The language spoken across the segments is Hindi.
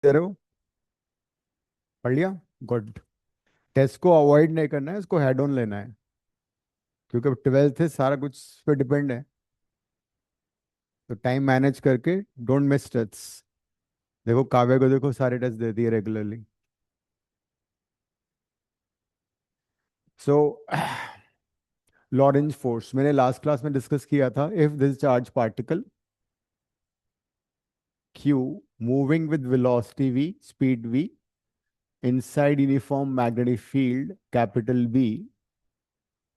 दे रहे हो? पढ़ लिया? गुड। टेस्ट को अवॉइड नहीं करना है, इसको हेड ऑन लेना है, क्योंकि ट्वेल्थ है, सारा कुछ इस पे डिपेंड है। तो टाइम मैनेज करके डोंट मिस टेस्ट। देखो काव्य को, देखो सारे टेस्ट देती है रेगुलरली। सो लॉरेंज फोर्स मैंने लास्ट क्लास में डिस्कस किया था। If this charge particle q moving with velocity v, speed v, inside uniform magnetic field capital B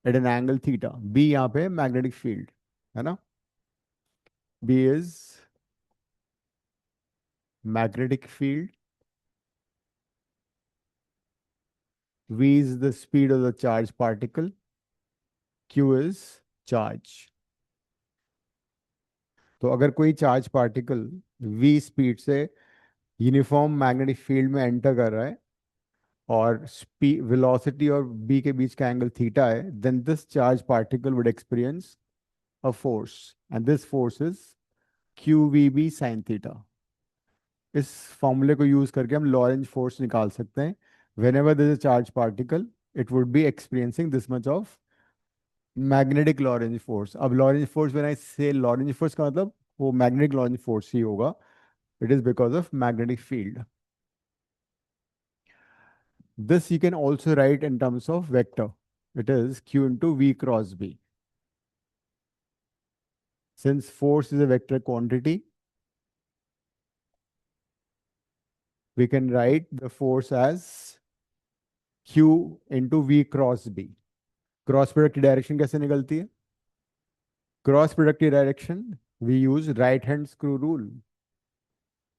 at an angle theta. B यहाँ पे मैग्नेटिक फील्ड है ना। B is magnetic field, v is the speed of the charged particle, q is charge। तो अगर कोई चार्ज पार्टिकल v स्पीड से यूनिफॉर्म मैग्नेटिक फील्ड में एंटर कर रहा है और स्पीड वेलोसिटी और b के बीच का एंगल थीटा है, then this charge particle would experience a force, and this force is Q we B sine theta. इस फॉर्मूले को यूज करके हम लॉरेंज फोर्स निकाल सकते हैं। Whenever this a charge particle, it would be experiencing this much of magnetic Lorentz force. अब Lorentz force, when I say Lorentz force का मतलब वो मैग्नेटिक लॉरेंज फोर्स ही होगा। It is because of magnetic field. This you can also right in terms of vector. It is q into v cross b। Since force is a vector quantity, we can write the force as q into v cross b। Cross product की डायरेक्शन कैसे निकलती है? क्रॉस प्रोडक्ट की direction, we use right hand screw rule.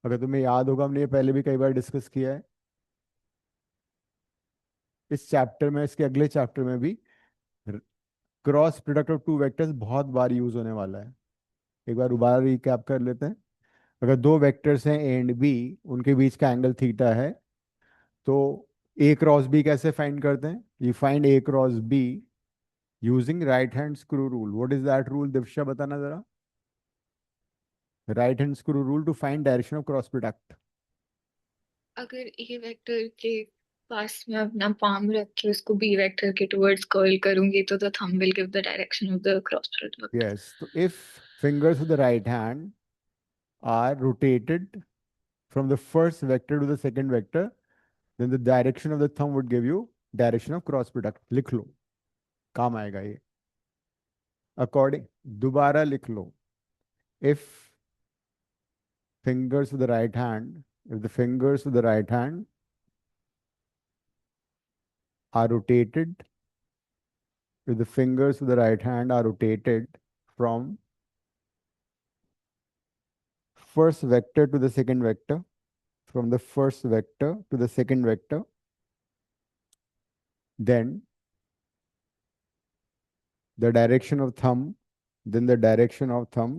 अगर तुम्हें याद होगा, हमने ये पहले भी कई बार डिस्कस किया है इस चैप्टर में, इसके अगले चैप्टर में भी। Cross product of two vectors बहुत बार यूज होने वाला है। एक बार दोबारा रिकैप कर लेते हैं। अगर दो वेक्टर्स हैं ए एंड बी, उनके बीच का एंगल थीटा है, तो ए क्रॉस बी कैसे फाइंड करते हैं? You find A cross B using right hand screw rule. What is that rule, Divya बताना जरा। Right hand screw rule to find direction of cross product. अगर ए वेक्टर के पास में अपना पाम रख के उसको बी वेक्टर के टुवर्ड्स कर्ल करूंगी तो the thumb will give the direction of the cross product. Yes, तो if fingers of the right hand are rotated from the first vector to the second vector, then the direction of the thumb would give you direction of cross product। लिख लो, काम आएगा ये। अकॉर्डिंग, दोबारा लिख लो। if fingers of the right hand, if the fingers of the right hand are rotated, if the fingers of the right hand are rotated from first vector to the second vector, from the first vector to the second vector, then the direction of thumb, then the direction of thumb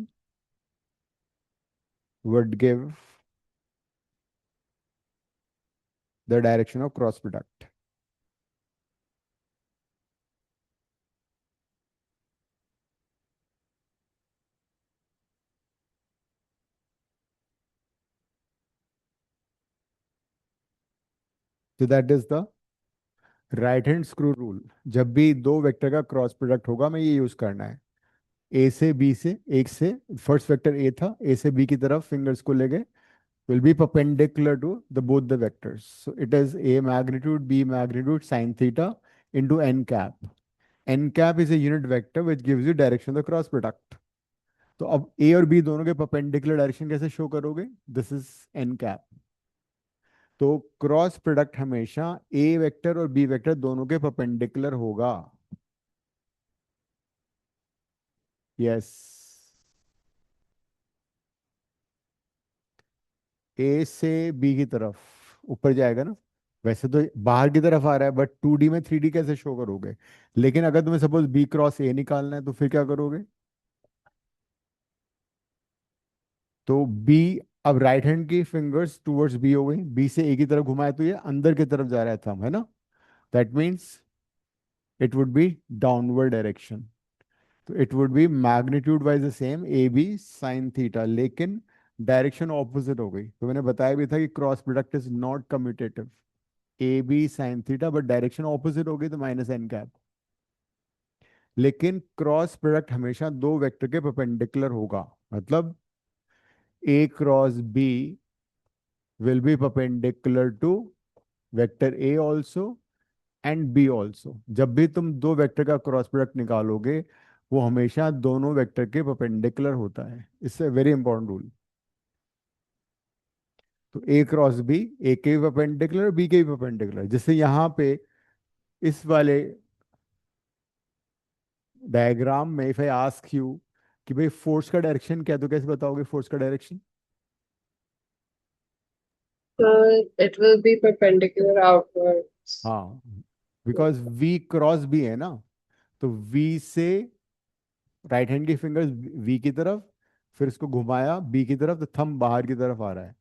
would give the direction of cross product। तो that is the right hand screw rule. जब भी दो वेक्टर का क्रॉस प्रोडक्ट होगा, मैं ये यूज करना है। ए से बी से, एक से फर्स्ट वेक्टर ए था, ए से बी की तरफ फिंगर्स को ले गए, will be perpendicular to the both the vectors, so it is a magnitude b magnitude sin theta into n cap। n cap is a unit vector which gives you direction of the cross product। तो अब ए और बी दोनों के परपेंडिकुलर डायरेक्शन कैसे शो करोगे? This is n cap। तो क्रॉस प्रोडक्ट हमेशा ए वेक्टर और बी वेक्टर दोनों के परपेंडिकुलर होगा। यस, ए से बी की तरफ ऊपर जाएगा ना। वैसे तो बाहर की तरफ आ रहा है, बट 2D में 3D कैसे शो करोगे? लेकिन अगर तुम्हें सपोज बी क्रॉस ए निकालना है, तो फिर क्या करोगे? तो बी, अब राइट हैंड की फिंगर्स टुवर्ड्स बी हो गई, बी से ए की तरफ घुमाए तो ये अंदर की तरफ जा रहा है थंब, है ना। That means it would be downward direction. तो it would be magnitude wise the same, A B sine theta, लेकिन डायरेक्शन ऑपोजिट हो गई। तो मैंने बताया भी था कि cross product is not commutative, A B sine theta, but direction opposite हो गई तो माइनस एन कैप। लेकिन क्रॉस प्रोडक्ट हमेशा दो वेक्टर के परपेंडिकुलर होगा, मतलब A cross B will be perpendicular to vector A also and B also. जब भी तुम दो वेक्टर का क्रॉस प्रोडक्ट निकालोगे वो हमेशा दोनों वेक्टर के परपेंडिकुलर होता है। इससे वेरी इंपॉर्टेंट रूल। तो ए क्रॉस बी, ए के भी परपेंडिकुलर बी के भी परपेंडिकुलर। जैसे यहाँ पे इस वाले डायग्राम में इफ आई आस्क यू कि भाई फोर्स का डायरेक्शन क्या है, तो कैसे बताओगे फोर्स का direction? It will be perpendicular outwards. हाँ, बिकॉज वी क्रॉस बी है ना, तो वी से राइट हैंड की फिंगर्स वी की तरफ, फिर इसको घुमाया बी की तरफ, तो थंब बाहर की तरफ आ रहा है।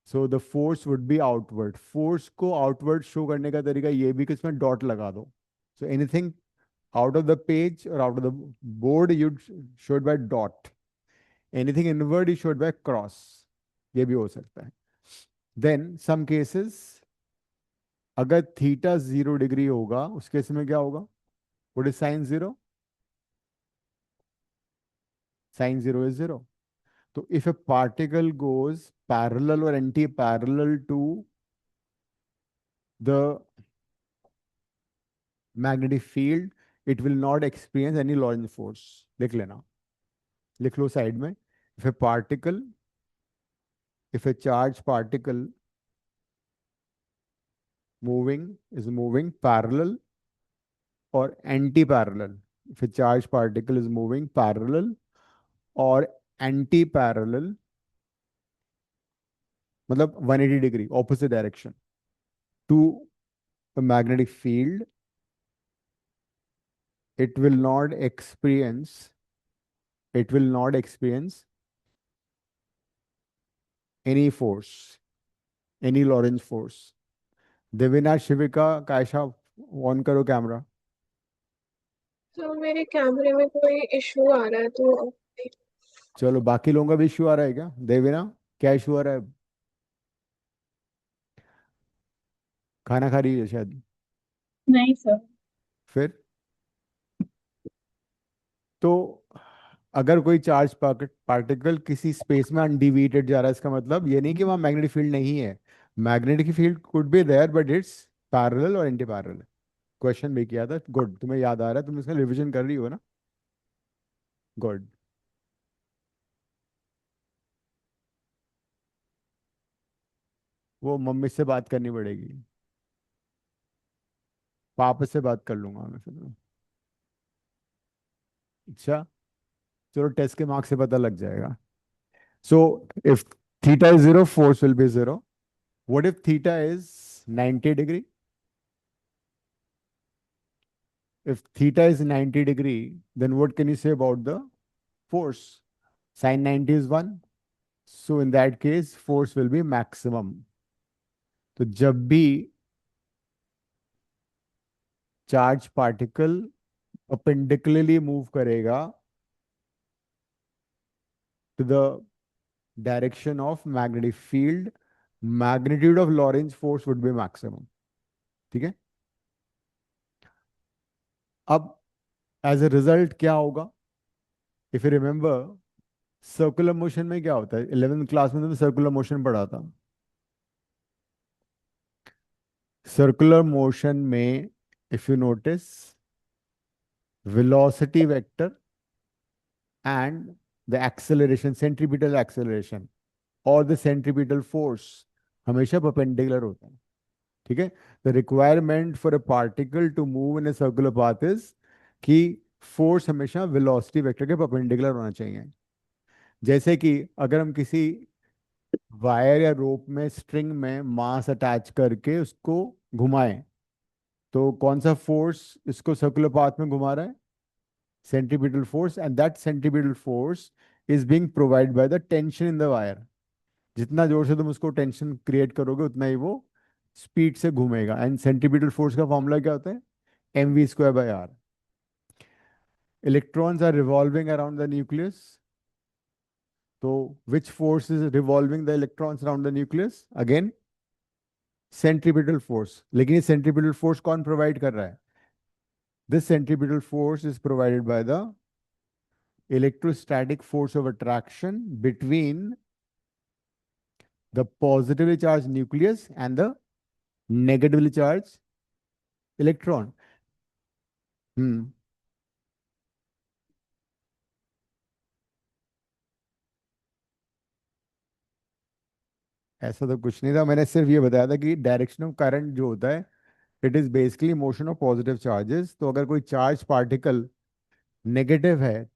So the force would be outward. Force को आउटवर्ड शो करने का तरीका ये भी कि इसमें डॉट लगा दो। So anything out of the page or out of the board you show it by dot, anything inward you show it by cross, ये भी हो सकता है। then some cases अगर थीटा 0 डिग्री होगा उस केस में क्या होगा? what is sin 0? sin 0 is 0। तो if a particle goes parallel or anti-parallel to the magnetic field it will not experience any Lorentz force। लिख लेना, लिख लो साइड में। if a particle, if a charged particle moving parallel or anti-parallel, if a charged particle is moving parallel or anti-parallel, मतलब 180 degree opposite direction to a magnetic field, it will not experience, it will not experience any force, any Lorentz force। Devina, Shivika, Kaisha, on करो कैमरा। तो मेरे कैमरे में कोई इशू आ रहा है तो चलो बाकी लोगों का भी इशू आ रहा है क्या? देविना, क्या इशू आ रहा है? खाना खा रही है शायद। नहीं सर। फिर तो अगर कोई चार्ज पार्टिकल किसी स्पेस में अनडिविएटेड जा रहा है, इसका मतलब ये नहीं कि वहां मैग्नेटिक फील्ड नहीं है। Magnetic field could be there but it's parallel और एंटी पैरेलल। क्वेश्चन भी किया था, गुड, तुम्हें याद आ रहा है, तुम इसका रिवीजन कर रही हो ना, गुड। वो मम्मी से बात करनी पड़ेगी, पापा से बात कर लूंगा मैं फिर। अच्छा, चलो टेस्ट के मार्क्स से पता लग जाएगा। So if theta is 0 force will be 0। What if theta is 90 degree? If theta is 90 degree, then what can you say about the force? Sin 90 is 1. So in that case, force will be maximum. तो जब भी चार्ज पार्टिकल perpendicularly मूव करेगा to the direction of magnetic field, magnitude of Lorentz force would be maximum। ठीक है? अब एज ए रिजल्ट क्या होगा? If you remember, circular motion में क्या होता है? 11th क्लास में तुमने सर्कुलर मोशन पढ़ा था। सर्कुलर मोशन में if you notice, velocity vector and the acceleration, centripetal acceleration और the centripetal force हमेशा perpendicular होता है। ठीक है? the requirement for a particle to move in a circular path is कि force हमेशा velocity vector के perpendicular होना चाहिए। जैसे कि अगर हम किसी वायर या रोप में, स्ट्रिंग में मास अटैच करके उसको घुमाएं, तो कौन सा फोर्स इसको सर्कुलर पाथ में घुमा रहा है? centripetal force, and that centripetal force is being provided by the tension in the wire। जितना जोर से तुम उसको टेंशन क्रिएट करोगे उतना ही वो स्पीड से घूमेगा। एंड सेंट्रीपिटल फोर्स का फॉर्मूला क्या होता है? mv²/r। Electrons are revolving around the nucleus तो which force is revolving the electrons around the nucleus? Again, centripetal force. लेकिन ये centripetal force कौन provide कर रहा है? This centripetal force is provided by the electrostatic force of attraction between the positively charged nucleus and the negatively charged electron. हम्म ऐसा तो कुछ नहीं था, मैंने सिर्फ ये बताया था कि डायरेक्शन ऑफ करंट जो होता है, it is basically motion of positive charges. तो अगर कोई चार्ज पार्टिकल नेगेटिव है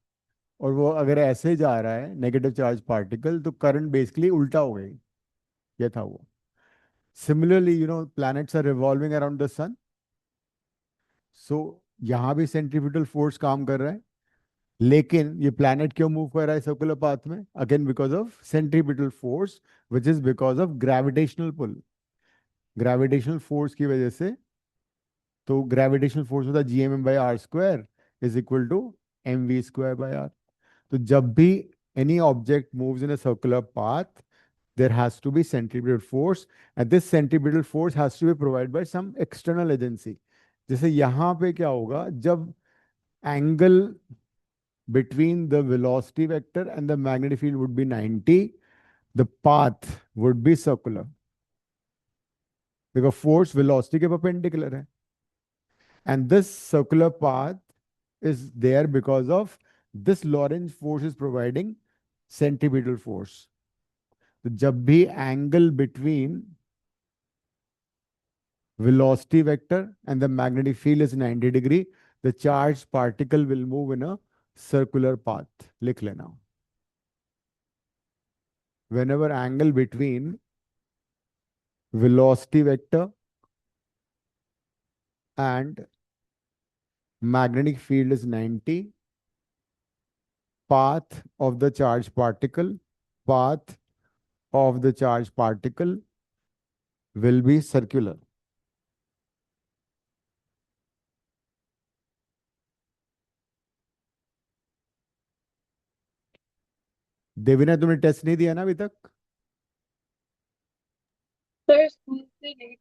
और वो अगर ऐसे जा रहा है नेगेटिव चार्ज पार्टिकल, तो करंट बेसिकली उल्टा हो गई। ये था वो। Similarly planets are revolving around the sun, so यहाँ भी सेंट्रीफ्यूगल फोर्स काम कर रहा है, लेकिन ये प्लैनेट क्यों मूव कर रहा है सर्कुलर पाथ में? Again because of centripetal force, which is because of gravitational pull. Gravitational force की वजह से, तो ग्रेविटेशनल फोर्स होता है gm/r² is equal to mv²/r। तो जब भी any object moves in a circular path, there has to be centripetal force, and this centripetal force has to be provided by some external agency। जैसे यहाँ पे क्या होगा, जब angle between the velocity vector and the magnetic field would be 90, the path would be circular because force velocity के perpendicular है, and this circular path is there because of this Lorentz force is providing centripetal force। तो जब भी angle between velocity vector and the magnetic field is 90 degree, the charged particle will move in a circular path। लिख लेना, whenever angle between velocity vector and magnetic field is 90, path of the charged particle will be circular। Devina, तुमने टेस्ट नहीं दिया ना अभी तक? सर स्कूल से लेट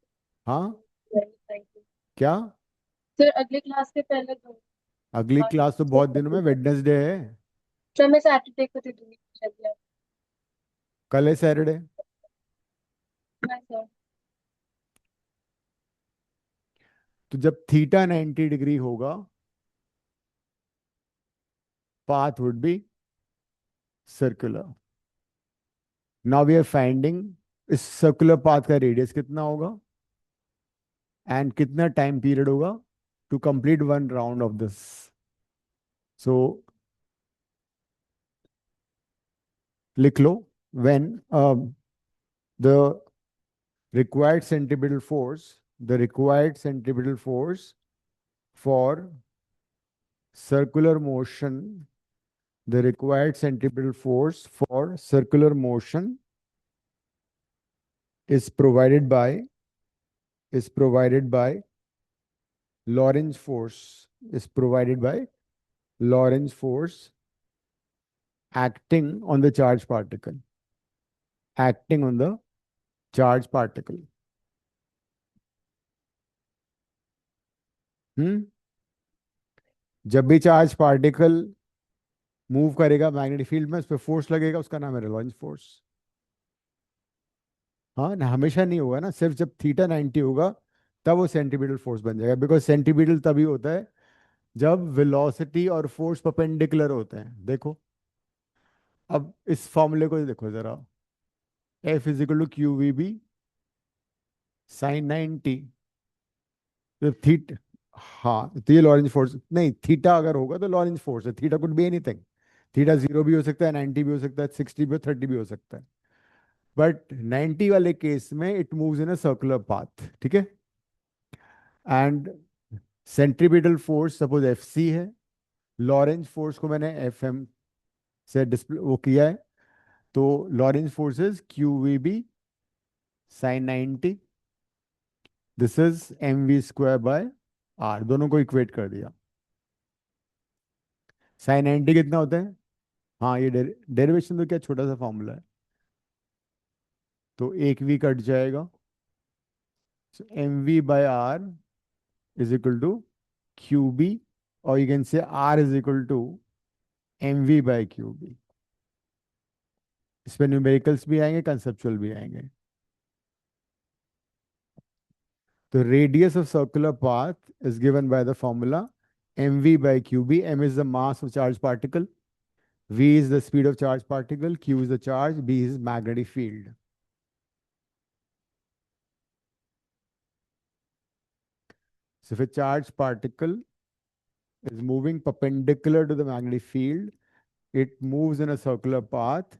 हाँ, थैंक यू क्या? सर। अगले क्लास से पहले दो अगली और क्लास तो बहुत दिनों में, वेडनेसडे है। सर मैं सैटरडे को दे दूंगी चलिए। कल है सैटरडे। हाँ सर। तो जब थीटा 90 डिग्री होगा, path would be circular। Now we are finding इस सर्कुलर पाथ का रेडियस कितना होगा एंड कितना टाइम पीरियड होगा to complete one round of this. So लिख लो, when the required centripetal force the required centripetal force for circular motion the required centripetal force for circular motion is provided by Lorentz force acting on the charged particle हम्म जब भी चार्ज पार्टिकल मूव करेगा मैग्नेटिक फील्ड में, उस पर फोर्स लगेगा, उसका नाम है रेलॉरेंस फोर्स। हाँ ना, हमेशा नहीं होगा ना, सिर्फ जब थीटा 90 होगा तब वो सेंटीमीटर फोर्स बन जाएगा, बिकॉज सेंटीमीटर तभी होता है जब वेलोसिटी और फोर्स परपेंडिकुलर होते हैं। देखो, अब इस फॉर्मूले को देखो जरा, F is equal to QVB sine 90। तो थीटा, हाँ तो ये लॉरेंज फोर्स नहीं, थीटा अगर होगा तो लॉरेंज फोर्स है। Theta could be anything, theta 0 भी हो सकता है, 90 भी हो सकता है, 60 भी हो, 30 भी हो सकता है, बट 90 वाले केस में it moves in a circular path. ठीक है, and centripetal force suppose FC है, लॉरेंज फोर्स को मैंने FM से डिस्प्ले वो किया है, तो Lorentz force is QVB sine 90, this is mv²/r। दोनों को इक्वेट कर दिया। साइन 90 कितना होता है? हाँ, ये डेरिवेशन तो क्या छोटा सा फॉर्मूला है, तो एक वी कट जाएगा, m v by r is equal to q b, और you can say r is equal to m v by q b. इसमें न्यूमेरिकल्स भी आएंगे, कंसेप्चुअल भी आएंगे। तो radius of circular path is given by the formula mv by qb। m is the mass of charged particle, v is the speed of charged particle, q is the charge, b is magnetic field. So if a charged particle is moving perpendicular to the magnetic field, it moves in a circular path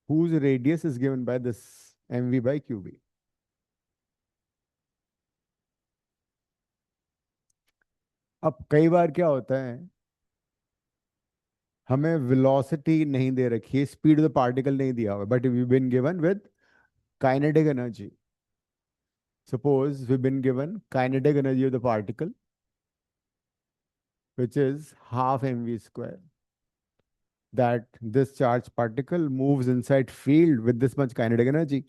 whose radius is given by this mv by qb. अब कई बार क्या होता है, हमें वेलोसिटी नहीं दे रखी है, स्पीड ऑफ द पार्टिकल नहीं दिया हुआ, but we been given with kinetic energy. Suppose we've been given kinetic energy of the particle, which is half mv square, that this charged particle moves inside field with this much kinetic energy.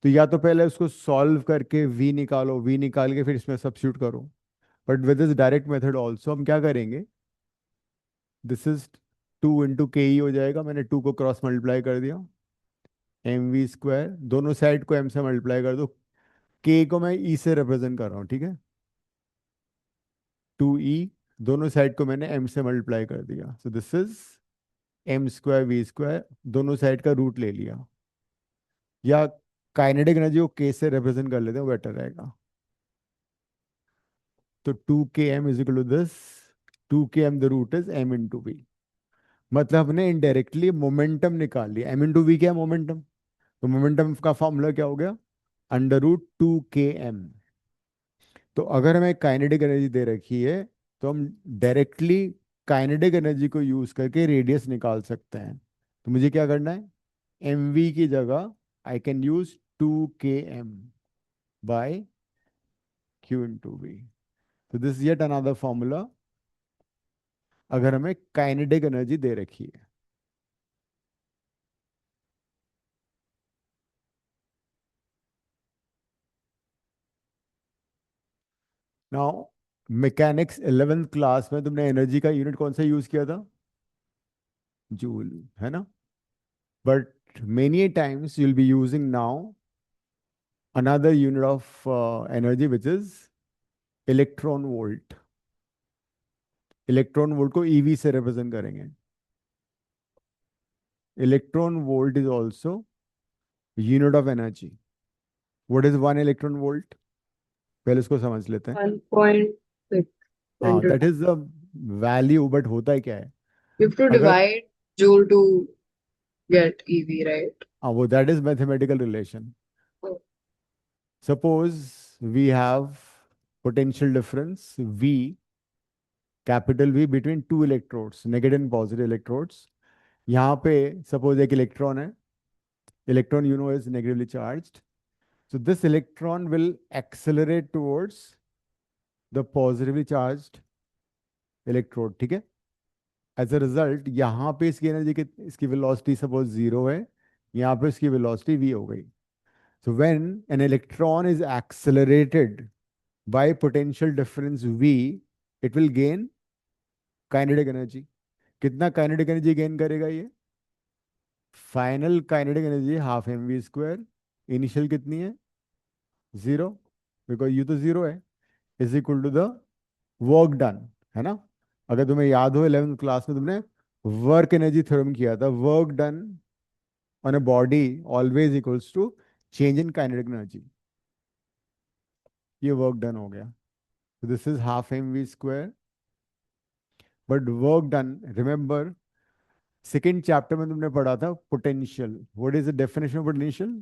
तो या तो पहले उसको सॉल्व करके v निकालो, v निकाल के फिर इसमें सब्स्टिट्यूट करो, but with this direct method also हम क्या करेंगे, दिस इज 2 × ke हो जाएगा, मैंने 2 को क्रॉस मल्टीप्लाई कर दिया, एम वी स्क्वायर, दोनों साइड को m से मल्टीप्लाई कर दो, k को मैं e से रिप्रेजेंट कर रहा हूँ, ठीक है, 2e, दोनों साइड को मैंने m से मल्टीप्लाई कर दिया, so this is m square v square, दोनों साइड का रूट ले लिया, या काइनेटिक एनर्जी को k से रिप्रेजेंट कर लेते हैं, वो बेटर रहेगा। तो 2km is equal to this, 2km the root is m into v, मतलब हमने इनडायरेक्टली मोमेंटम निकाल लिया। m इंटू वी क्या है, मोमेंटम, तो मोमेंटम का फॉर्मूला क्या हो गया, √2km। तो अगर हमें काइनेटिक एनर्जी दे रखी है, तो हम डायरेक्टली काइनेटिक एनर्जी को यूज करके रेडियस निकाल सकते हैं। तो मुझे क्या करना है, एम वी की जगह I can use 2km by q into v. तो दिस येट अनदर फॉर्मूला अगर हमें काइनेटिक एनर्जी दे रखी है। नाउ मैकेनिक्स 11th क्लास में तुमने एनर्जी का यूनिट कौन सा यूज किया था, जूल, है ना, but many times you will be using now another unit of energy which is electron volt. Electron volt को ईवी से रिप्रेजेंट करेंगे। Electron volt is also unit of energy. What is 1 electron volt, पहले इसको समझ लेते हैं। 1.6 हाँ, into that is the value, but होता है क्या है, you have to अगर, divide joule to get EV, right? हाँ, वो that is mathematical relation. Oh. Suppose we have potential difference V, capital V, between 2 electrodes, negative and positive electrodes. यहाँ पे सपोज एक इलेक्ट्रॉन है, electron you know is negatively charged, so this electron will accelerate towards the positively charged electrode, ठीक है। एज अ रिजल्ट यहाँ पे इसकी एनर्जी की, इसकी वेलोसिटी सपोज 0 है, यहाँ पे इसकी वेलोसिटी v हो गई। So when an electron is accelerated by potential difference v, it will gain kinetic energy. कितना काइनेटिक एनर्जी गेन करेगा ये, final kinetic energy half m v square, initial कितनी है 0, बिकॉज यू तो 0 है, is equal to the work done, है ना। अगर तुम्हें याद हो 11th क्लास में तुमने वर्क एनर्जी थ्योरम किया था, work done on a body always equals to change in kinetic energy, ये वर्क डन हो गया। This is half m v square, but work done, remember second chapter में तुमने पढ़ा था potential, what is the definition of potential,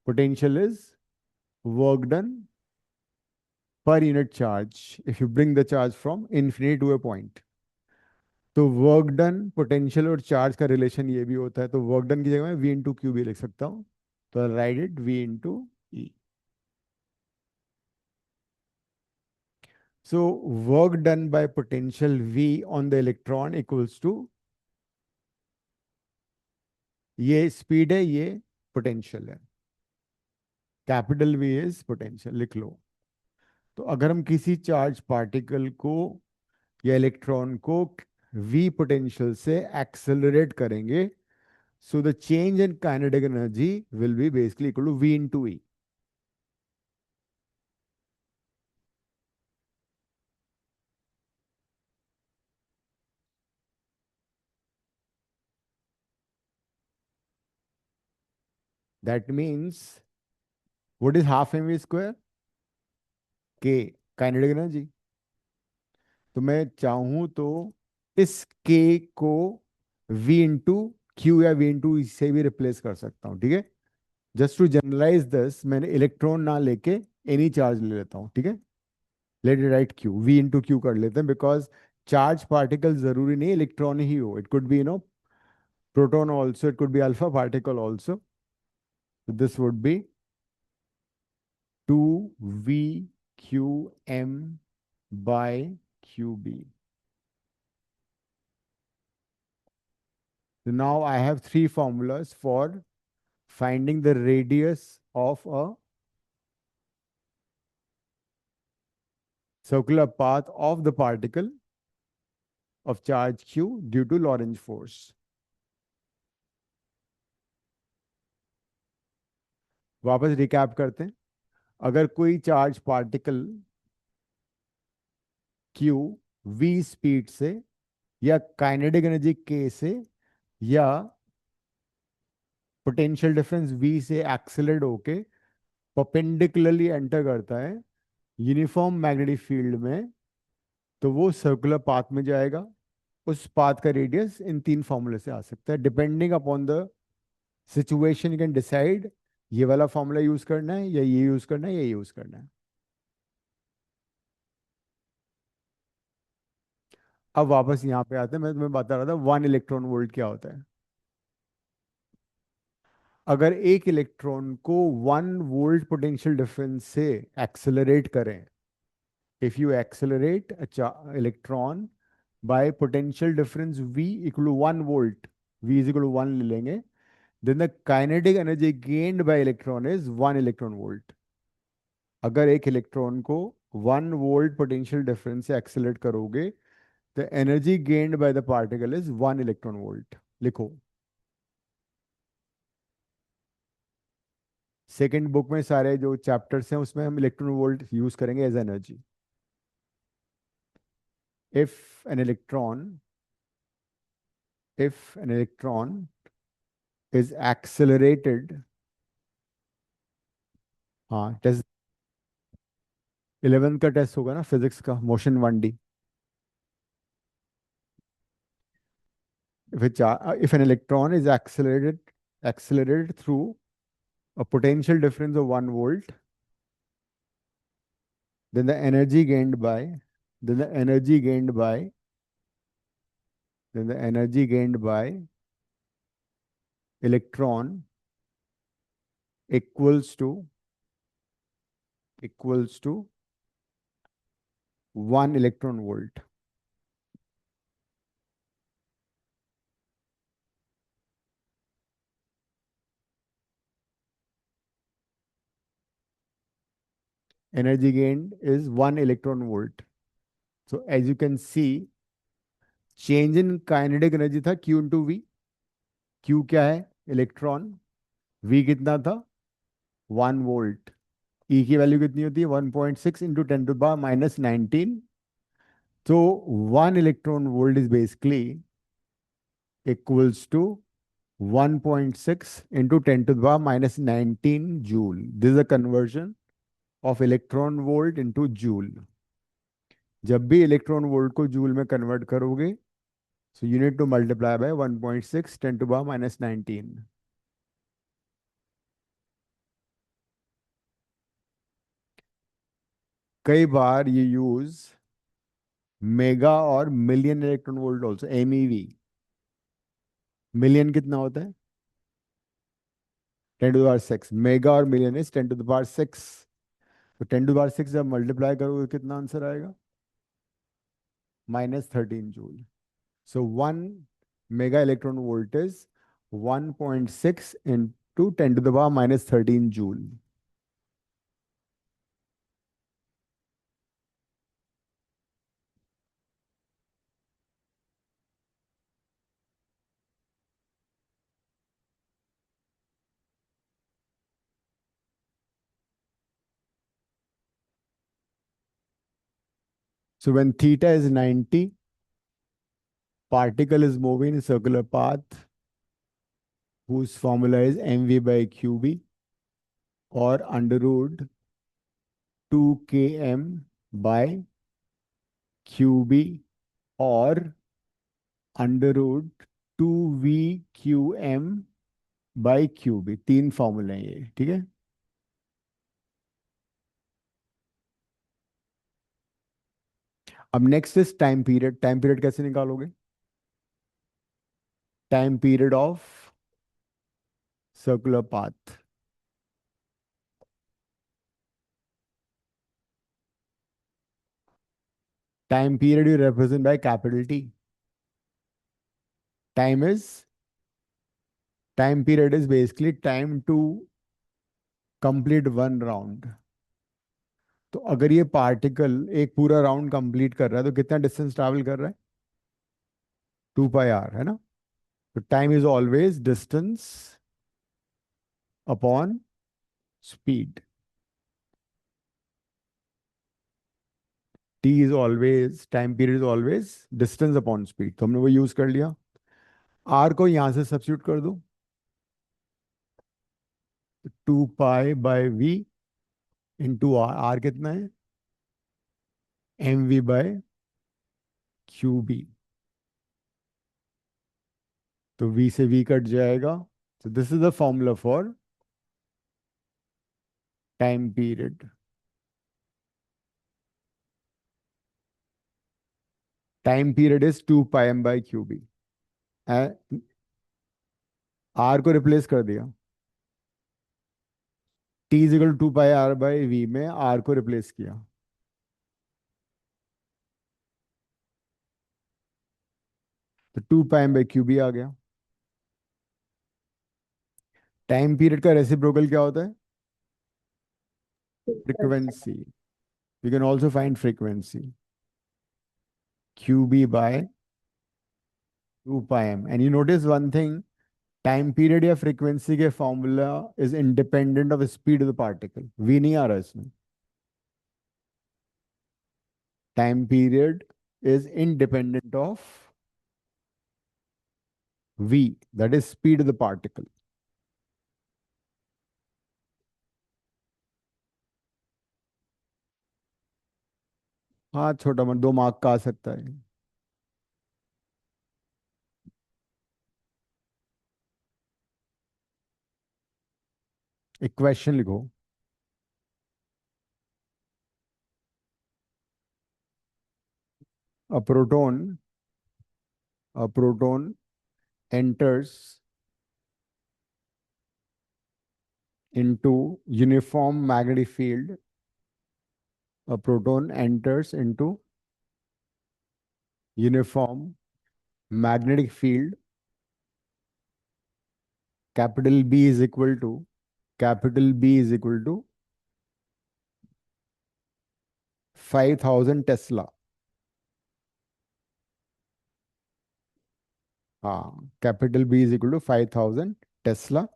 potential is work done per unit charge if you bring the charge from infinity to a point। तो वर्क डन, पोटेंशियल और चार्ज का रिलेशन ये भी होता है, तो वर्क डन की जगह मैं v इंटू क्यू भी लिख सकता हूँ, तो write it v into e. So work done by potential v on the electron equals to ये स्पीड है, ये पोटेंशियल है। कैपिटल वी इज पोटेंशियल, लिख लो। तो अगर हम किसी चार्ज पार्टिकल को या इलेक्ट्रॉन को वी पोटेंशियल से एक्सेलरेट करेंगे, so the change in kinetic energy will be basically equal to v into e. That means what is half mv square? K, kinetic energy. तो मैं चाहूं तो इस k को v इंटू क्यू या v इंटू से भी रिप्लेस कर सकता हूं, ठीक है। जस्ट टू जनरलाइज दिस, मैंने इलेक्ट्रॉन ना लेके एनी चार्ज ले लेता हूं, ठीक है। Let it right Q, v into Q कर लेते हैं, बिकॉज चार्ज पार्टिकल जरूरी नहीं इलेक्ट्रॉन ही हो, it could be proton also, it could be alpha particle also. So this would be 2vqm by qb. So now I have three formulas for finding the radius of a circular path of the particle of charge q due to Lorentz force. वापस रिकैप करते हैं। अगर कोई charge particle q v speed से या काइनेटिक एनर्जी k से या पोटेंशियल डिफरेंस v से एक्सेलरेट होके परपेंडिकुलरली एंटर करता है यूनिफॉर्म मैग्नेटिक फील्ड में, तो वो सर्कुलर पाथ में जाएगा। उस पाथ का रेडियस इन तीन फॉर्मूले से आ सकता है, depending upon the situation you can decide ये वाला फॉर्मूला यूज करना है या ये यूज करना है या ये यूज करना है। अब वापस यहाँ पे आते हैं, मैं तुम्हें बता रहा था 1 इलेक्ट्रॉन वोल्ट क्या होता है। अगर एक इलेक्ट्रॉन को 1 वोल्ट पोटेंशियल डिफरेंस से एक्सेलरेट करें, if you accelerate a electron by potential difference V equal to 1 volt, V is equal to 1 ले लेंगे, then the kinetic energy gained by electron is 1 electron volt. अगर एक इलेक्ट्रॉन को 1 वोल्ट पोटेंशियल डिफरेंस से एक्सेलरेट करोगे, the energy gained by the particle is 1 electron volt. लिखो। सेकेंड बुक में सारे जो चैप्टर्स हैं उसमें हम इलेक्ट्रॉन वोल्ट यूज करेंगे as energy. if an electron if an electron is accelerated, हाँ टेस्ट 11 का टेस्ट होगा ना फिजिक्स का, motion 1D। if an electron is accelerated through a potential difference of 1 volt, then the energy gained by then the energy gained by then the energy gained by electron equals to 1 electron volt. Energy gained is 1 electron volt. So as you can see, change in kinetic energy था Q into V. Q क्या है? इलेक्ट्रॉन। V कितना था? 1 वोल्ट। E की वैल्यू कितनी होती है? 1.6 इंटू 10⁻⁻19। तो 1 electron volt is basically equals to 1.6 into 10⁻⁻19 joule. This is a conversion of electron volt into joule. जब भी इलेक्ट्रॉन वोल्ट को जूल में कन्वर्ट करोगे, so you need to multiply by 1.6 10⁻⁻19। कई बार ये यूज मेगा और million electron volt also, MEV। Million कितना होता है? 10⁻6। मेगा और मिलियन इज 10⁻6। तो 10⁻6 जब मल्टीप्लाई करोगे कितना आंसर आएगा? -13 joule. So 1 mega electron volt is 1.6 into 10 to the power minus 13 joule. So when theta is 90, particle is moving in a circular path whose formula is mv by qb, or under root 2 km by qb, or under root 2v by qb. तीन फॉर्मूले हैं ये, ठीक है। अब next is time period. Time period कैसे निकालोगे? Time period of circular path. Time period you represent by capital T. Time period is basically time to complete one round. तो अगर ये पार्टिकल एक पूरा राउंड कंप्लीट कर रहा है तो कितना डिस्टेंस ट्रैवल कर रहा है? 2πr, है ना। तो time is always distance upon speed. Time period is always distance upon speed. तो हमने वो यूज कर लिया। आर को यहां से सब्स्टिट्यूट कर दो। 2π/v into are. आर कितना है? mv/qb। तो v से v कट जाएगा। तो this is the formula for time period. Time period is 2πm/qb। R को रिप्लेस कर दिया। t is equal to 2πr/v में आर को रिप्लेस किया। तो 2πm/qb आ गया। टाइम पीरियड का रेसिप्रोकल क्या होता है? Frequency. You can also find frequency, qb by 2πm। And you notice one thing, time period या फ्रीक्वेंसी के formula is independent of speed of the particle. v नहीं आ रहा इसमें। Time period is independent of v, that is speed of the particle. हाँ, छोटा मोटा 2 मार्क का आ सकता है। एक क्वेश्चन लिखो। a proton a proton enters into uniform magnetic field. A proton enters into uniform magnetic field. Capital B is equal to 5000 Tesla. हाँ, capital B is equal to 5000 tesla.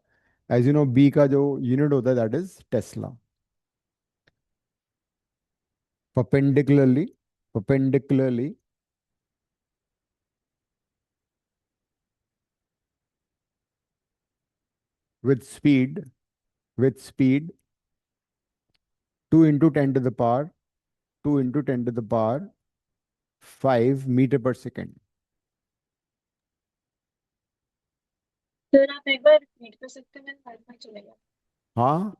As you know, B का जो यूनिट होता है that is tesla. perpendicularly with speed 2 into 10 to the power 5 meter per second. Sir आप एक बार रिपीट कर सकते हैं, मेरा वाईफाई चलेगा। हाँ,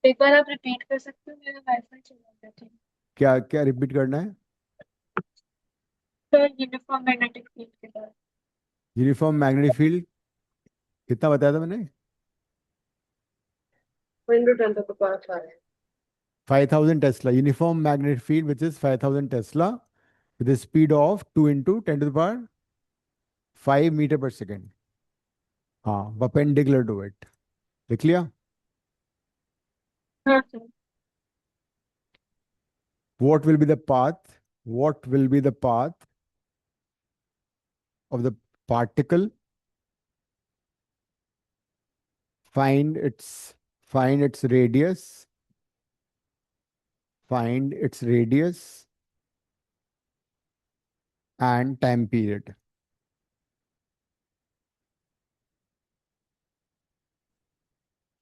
एक बार आप रिपीट कर सकते हैं, मेरा वाईफाई चला गया था। क्या क्या रिपीट करना है? सर यूनिफॉर्म मैग्नेटिक फील्ड के बाद यूनिफॉर्म मैग्नेटिक फील्ड कितना बताया था मैंने? 5000 Tesla. Uniform magnetic field which is 5000 Tesla with a speed of 2 into 10 to the power 5 meter per second. हाँ, परपेंडिकुलर टू इट। लिख लिया? हाँ sir. What will be the path? What will be the path of the particle? Find its find its radius. Find its radius and time period.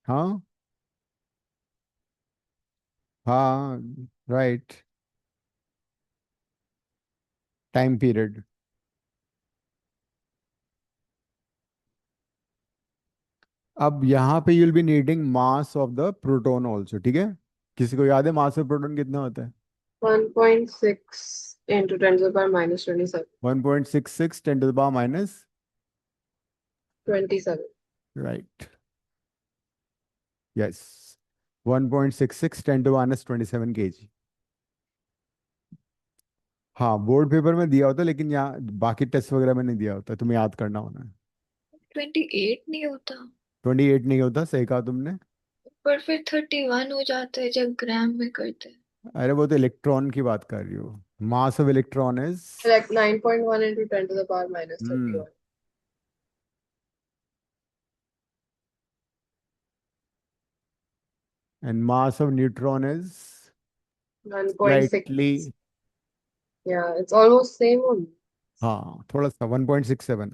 हाँ हाँ, राइट, टाइम पीरियड। अब यहाँ पे you'll be needing mass of the proton also, ठीक है? किसी को याद है मास ऑफ प्रोटॉन कितना होता है? 1.6 into 10 to the power minus 27. 1.66 10 to the power minus, 27. Right, yes, 1.66 10 to minus 27 kg। हाँ, बोर्ड पेपर में दिया होता है, लेकिन यहाँ बाकी टेस्ट वगैरह में नहीं दिया होता, तुम्हें याद करना होना है। 28 नहीं होता? 28 नहीं होता, सही कहा तुमने। पर फिर 31 हो जाता है जब ग्राम में करते हैं। अरे वो तो इलेक्ट्रॉन की बात कर रही हो। Mass of electron is, Like 9.1 into 10 to the power minus hmm 31. And mass of neutron is 1.6. Slightly, Yeah, it's almost same only. हाँ थोड़ा सा, 1.67।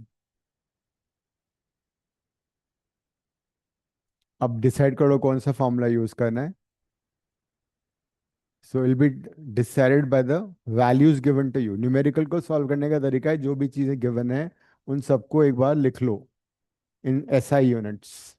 अब डिसाइड करो कौन सा फॉर्मूला यूज करना है। So will be decided by the values given to you. Numerical को सॉल्व करने का तरीका है, जो भी चीजें गिवन है उन सबको एक बार लिख लो इन एसआई यूनिट्स।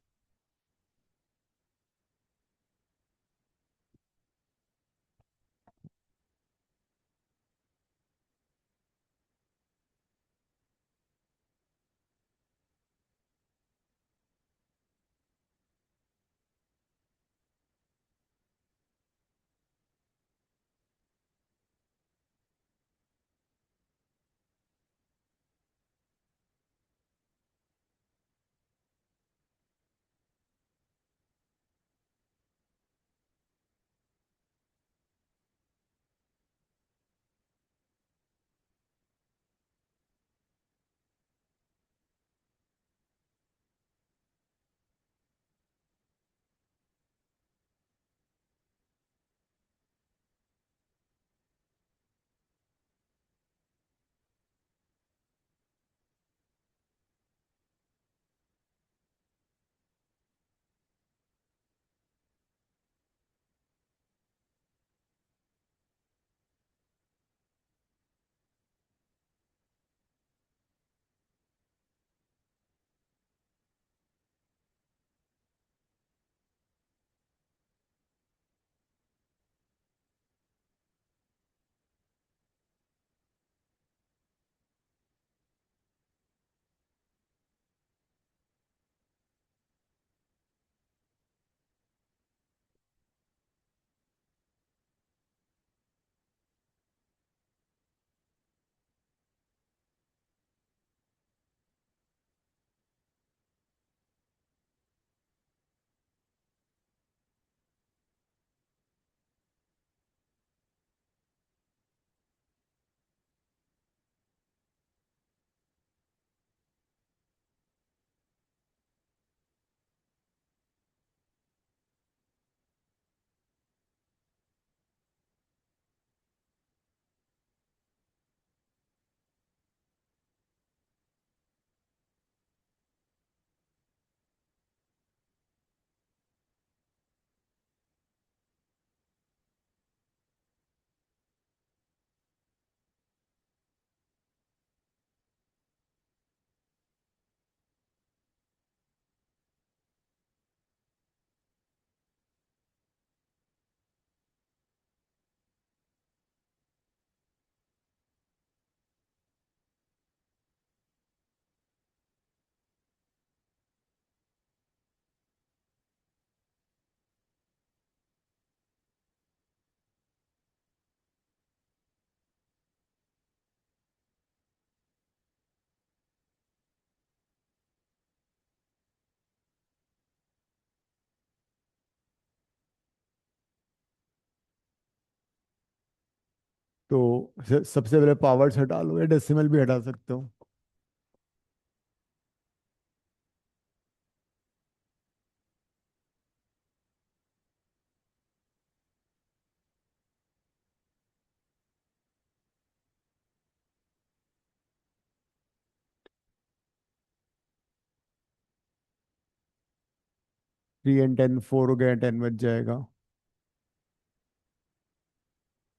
तो सबसे पहले पावर्स हटा लो या डेसिमल भी हटा सकते हो। थ्री एंड टेन, फोर हो गया, टेन बच जाएगा।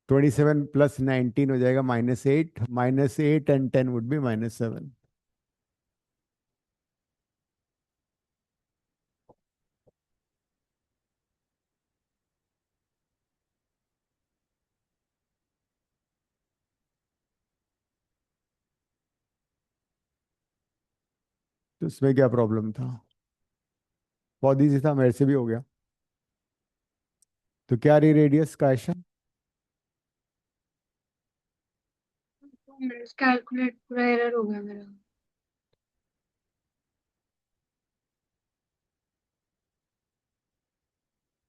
27 + 19 हो जाएगा -8, -8 एंड 10 वुड बी -7। तो इसमें क्या प्रॉब्लम था? बहुत ईजी था, मेरे से भी हो गया। तो क्या रही रेडियस का क्वेश्चन? कैलकुलेट पूरा एरर हो गया मेरा।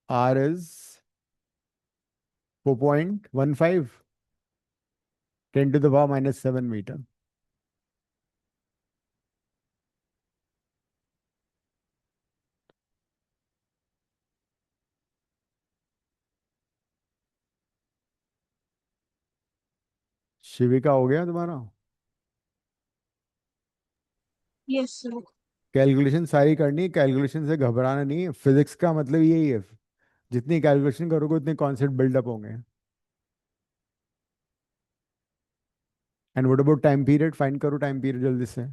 R is 4.15, 10⁻⁻7 meter. शिविका हो गया तुम्हारा? Yes sir. कैलकुलेशन सारी करनी, कैलकुलेशन से घबराना नहीं है, फिजिक्स का मतलब यही है। जितनी कैलकुलेशन करोगे उतने कॉन्सेप्ट बिल्डअप होंगे। And what about time period? Find करो टाइम पीरियड जल्दी से।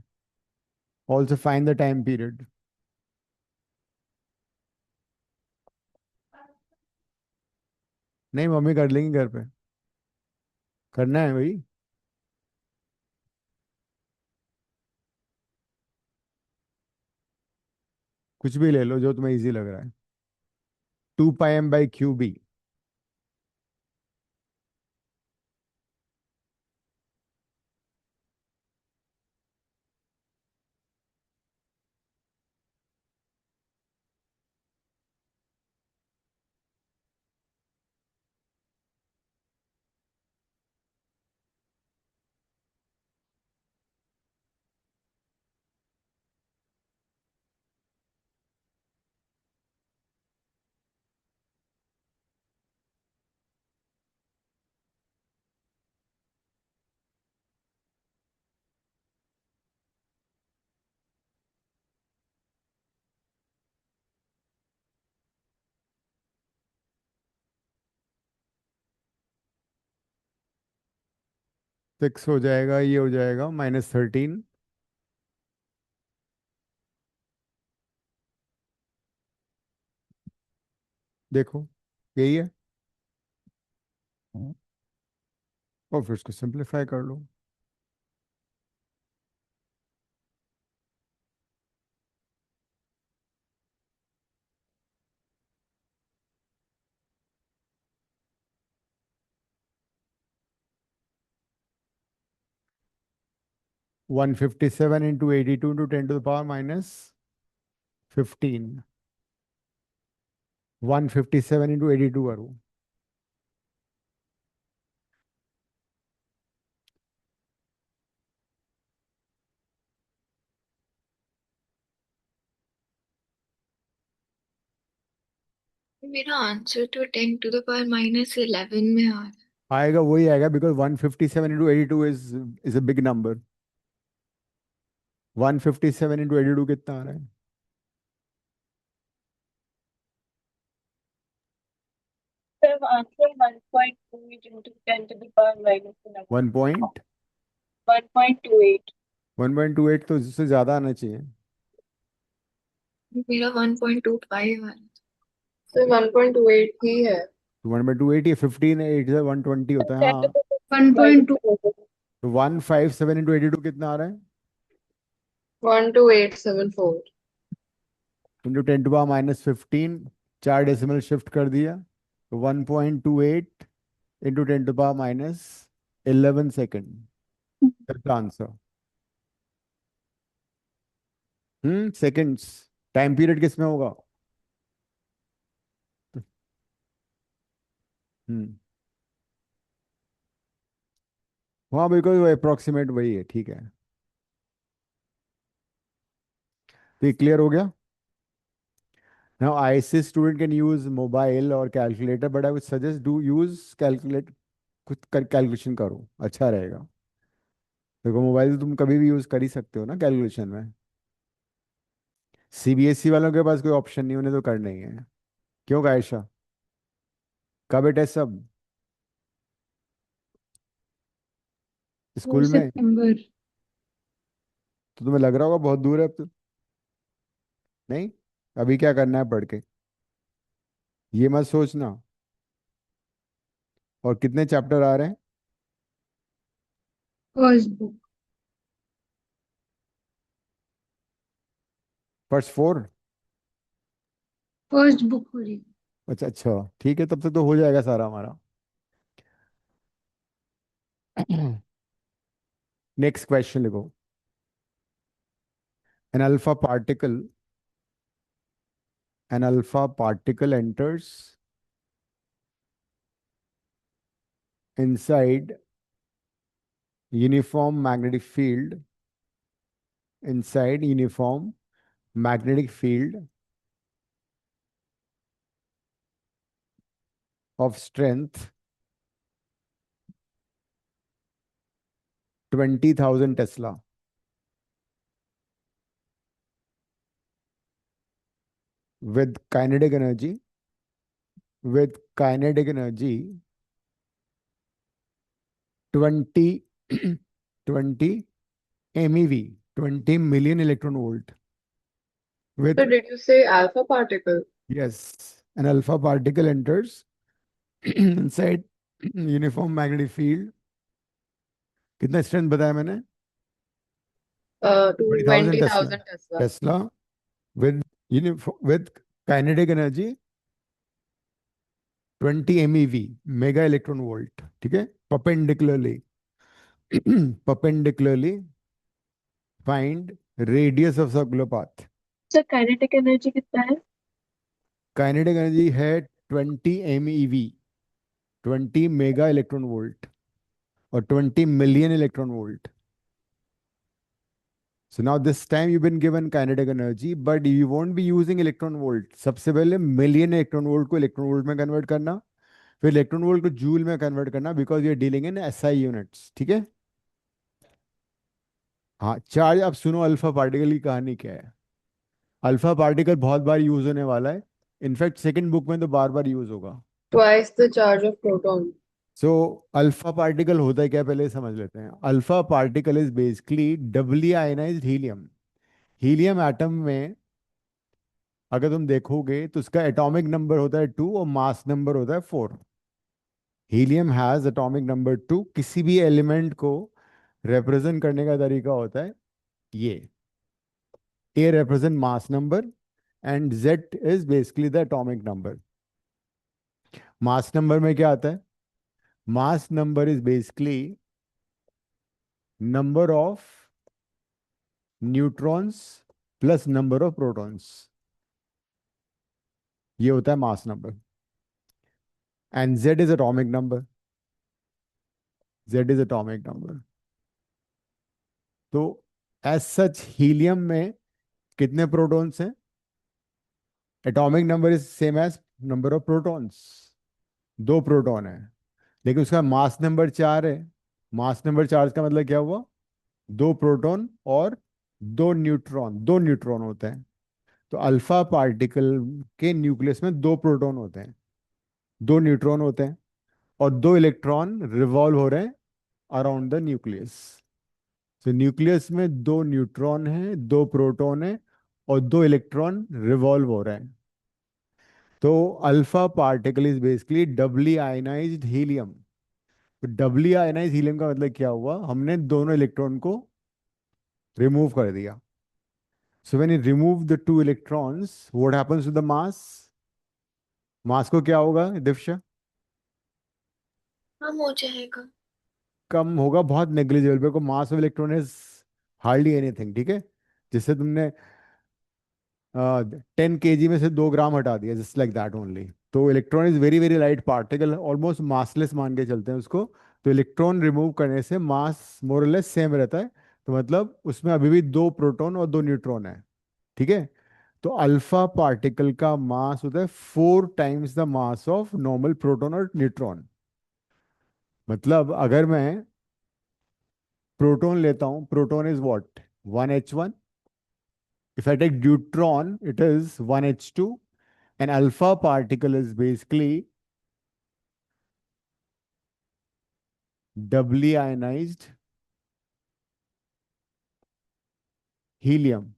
Also find the time period. नहीं, मम्मी कर लेंगी घर पे। करना है भाई। कुछ भी ले लो जो तुम्हें इजी लग रहा है। 2πm/qb। सिक्स हो जाएगा, ये हो जाएगा -13। देखो, यही है। और फिर इसको सिंप्लीफाई कर लो। 157 into 82 into 10⁻⁻15। 157 into 82 करो। मेरा आंसर तो 10⁻⁻11 में आ रहा है। आएगा वही आएगा, because 157 into 82 is a big number. 157 into 82 कितना आ रहा है? Sir answer 1.28 into 10⁻⁻11। 1 पॉइंट 1.28। 1.28, तो इससे ज्यादा आना चाहिए। मेरा 1.25 आ रहा है। सर 1.28 ही है। 1/280 ये 15 है, 8 से 120 होता है, हाँ। 1.2। तो 157 into 82 कितना आ रहा है? 12874। इंटू 10⁻⁻15। 4 डेसिमल शिफ्ट कर दिया, तो 1.28 into 10⁻⁻11 second. That's answer. Seconds. Time period किस में होगा? हम्म हाँ बिल्कुल, वो अप्रोक्सीमेट वही है, ठीक है। तो ये क्लियर हो गया। Now ISC student can use mobile और calculator, but I would suggest do use calculate, खुद कर कैलकुलेशन करो, अच्छा रहेगा। देखो मोबाइल तो तुम कभी भी यूज कर ही सकते हो ना कैलकुलेशन में। सीबीएसई वालों के पास कोई ऑप्शन नहीं, उन्हें तो करना ही है। क्यों गायशा, कब है टेस्ट सब, फोर स्कूल में? सितंबर तो तुम्हें लग रहा होगा बहुत दूर है अब तो। नहीं, अभी क्या करना है पढ़ के, ये मत सोचना। और कितने चैप्टर आ रहे हैं? First book. First four? First book हो रही अच्छा अच्छा, ठीक है, तब तक तो हो जाएगा सारा हमारा। नेक्स्ट क्वेश्चन लिखो। An alpha particle, an alpha particle enters inside uniform magnetic field, inside uniform magnetic field of strength 20,000 Tesla with kinetic energy, with kinetic energy 20 20 MeV, 20 million electron volt, with So did you say alpha particle? yes, an alpha particle enters inside uniform magnetic field, कितना स्ट्रेंथ बताया मैंने? To 20,000 Tesla, 20,000 Tesla. Tesla with kinetic energy 20 MeV, mega electron volt, ठीक है, perpendicularly perpendicularly find radius of circular path। Sir kinetic energy कितना है? काइनेटिक एनर्जी है 20 MeV, 20 मेगा इलेक्ट्रॉन वोल्ट और 20 million electron volt. So now this time you've been given kinetic energy, but you won't be using electron volt। सबसे पहले मिलियन इलेक्ट्रॉन वोल्ट को इलेक्ट्रॉन वोल्ट में कन्वर्ट करना, फिर इलेक्ट्रॉन वोल्ट को जूल में कन्वर्ट करना, बिकॉज ये डीलिंग इन एसआई यूनिट्स, ठीक है। हाँ चार्ज, अब सुनो अल्फा पार्टिकल की कहानी क्या है। अल्फा पार्टिकल बहुत बार यूज होने वाला है, इनफैक्ट सेकंड बुक में तो बार बार यूज होगा। Twice the charge of proton. So alpha particle होता है क्या, पहले समझ लेते हैं। Alpha particle is basically doubly ionised helium. Helium atom में अगर तुम देखोगे तो उसका एटॉमिक नंबर होता है 2 और मास नंबर होता है 4। Helium has atomic number 2। किसी भी एलिमेंट को रिप्रेजेंट करने का तरीका होता है ये, A represent mass number and Z is basically the atomic number। Mass number में क्या आता है? Mass number is basically number of neutrons plus number of protons, ये होता है mass number. And Z is atomic number, Z is atomic number. तो एज सच हीलियम में कितने प्रोटॉन्स हैं? Atomic number is same as number of protons, 2 proton है, लेकिन उसका मास नंबर 4 है। मास नंबर 4 का मतलब क्या हुआ? 2 प्रोटॉन और 2 न्यूट्रॉन, 2 न्यूट्रॉन होते हैं। तो अल्फा पार्टिकल के न्यूक्लियस में 2 प्रोटॉन होते हैं, 2 न्यूट्रॉन होते हैं और 2 इलेक्ट्रॉन रिवॉल्व हो रहे हैं अराउंड द न्यूक्लियस। तो न्यूक्लियस में 2 न्यूट्रॉन है, 2 प्रोटॉन है और 2 इलेक्ट्रॉन रिवॉल्व हो रहे हैं। तो alpha particle is basically doubly ionised helium. तो डबली आयनाइज्ड हीलियम का मतलब क्या हुआ? हमने दोनों इलेक्ट्रॉन को रिमूव कर दिया। So when you remove the 2 electrons, what happens to the mass? मास को क्या होगा दिव्या? कम हो जाएगा। कम होगा, बहुत negligible, because mass of electron is hardly anything, ठीक है। जिससे तुमने 10 kg में से 2 ग्राम हटा दिया, जस्ट लाइक दैट ओनली। तो electron is very very light particle, almost massless मान के चलते हैं उसको। तो इलेक्ट्रॉन रिमूव करने से मास मोरलेस सेम रहता है, तो मतलब उसमें अभी भी दो प्रोटॉन और दो न्यूट्रॉन है। ठीक है। तो अल्फा पार्टिकल का मास होता है 4 times the mass of normal proton और न्यूट्रॉन। मतलब अगर मैं प्रोटॉन लेता हूं, proton is what, 1h1। If I take deuteron it is 1h2। And alpha particle is basically doubly ionised helium.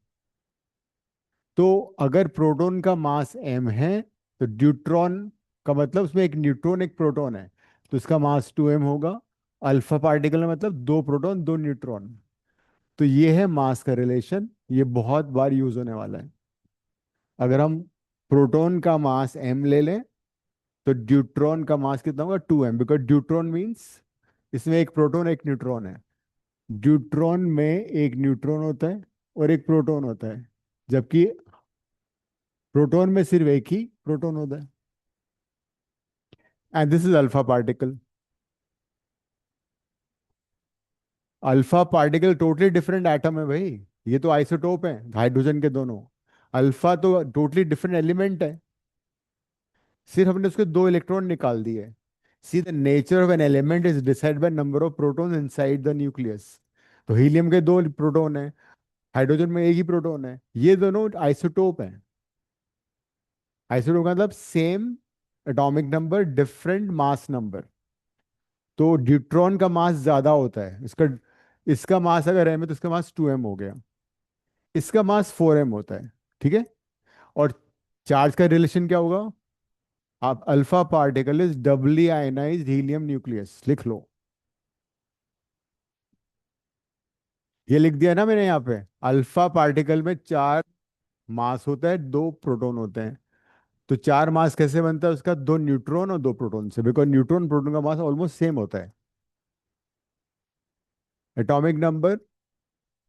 तो अगर प्रोटॉन का मास m है, तो ड्यूट्रॉन का मतलब उसमें एक न्यूट्रॉन एक प्रोटॉन है, तो इसका मास 2m होगा। अल्फा पार्टिकल में मतलब दो प्रोटॉन दो न्यूट्रॉन। तो ये है मास का रिलेशन, ये बहुत बार यूज होने वाला है। अगर हम प्रोटॉन का मास m ले लें, तो ड्यूट्रॉन का मास कितना होगा, 2m, बिकॉज ड्यूट्रॉन मीन्स इसमें एक प्रोटॉन एक न्यूट्रॉन है। ड्यूट्रॉन में एक न्यूट्रॉन होता है और एक प्रोटॉन होता है, जबकि प्रोटॉन में सिर्फ एक ही प्रोटॉन होता है। And this is alpha particle. Alpha particle totally different atom है भाई। ये तो आइसोटोप है हाइड्रोजन के दोनों। अल्फा तो टोटली डिफरेंट एलिमेंट है, सिर्फ हमने उसके दो इलेक्ट्रॉन निकाल दिए। See the nature of an element is decide by number of proton inside the nucleus. तो हीलियम के दो प्रोटॉन है, हाइड्रोजन में एक ही प्रोटॉन है, ये दोनों आइसोटोप हैं। आइसोटोप का मतलब same atomic number different mass number. तो ड्यूट्रॉन का मास ज्यादा होता है, इसका इसका मास अगर m है तो इसका मास 2m हो गया, इसका मास 4m होता है। ठीक है। और चार्ज का रिलेशन क्या होगा, आप alpha particle is doubly ionised helium nucleus लिख लो। ये लिख दिया ना मैंने यहाँ पे। अल्फा पार्टिकल में चार मास होता है, दो प्रोटॉन होते हैं। तो चार मास कैसे बनता है उसका, दो न्यूट्रॉन और दो प्रोटॉन से, बिकॉज न्यूट्रॉन प्रोटॉन का मास ऑलमोस्ट सेम होता है। Atomic number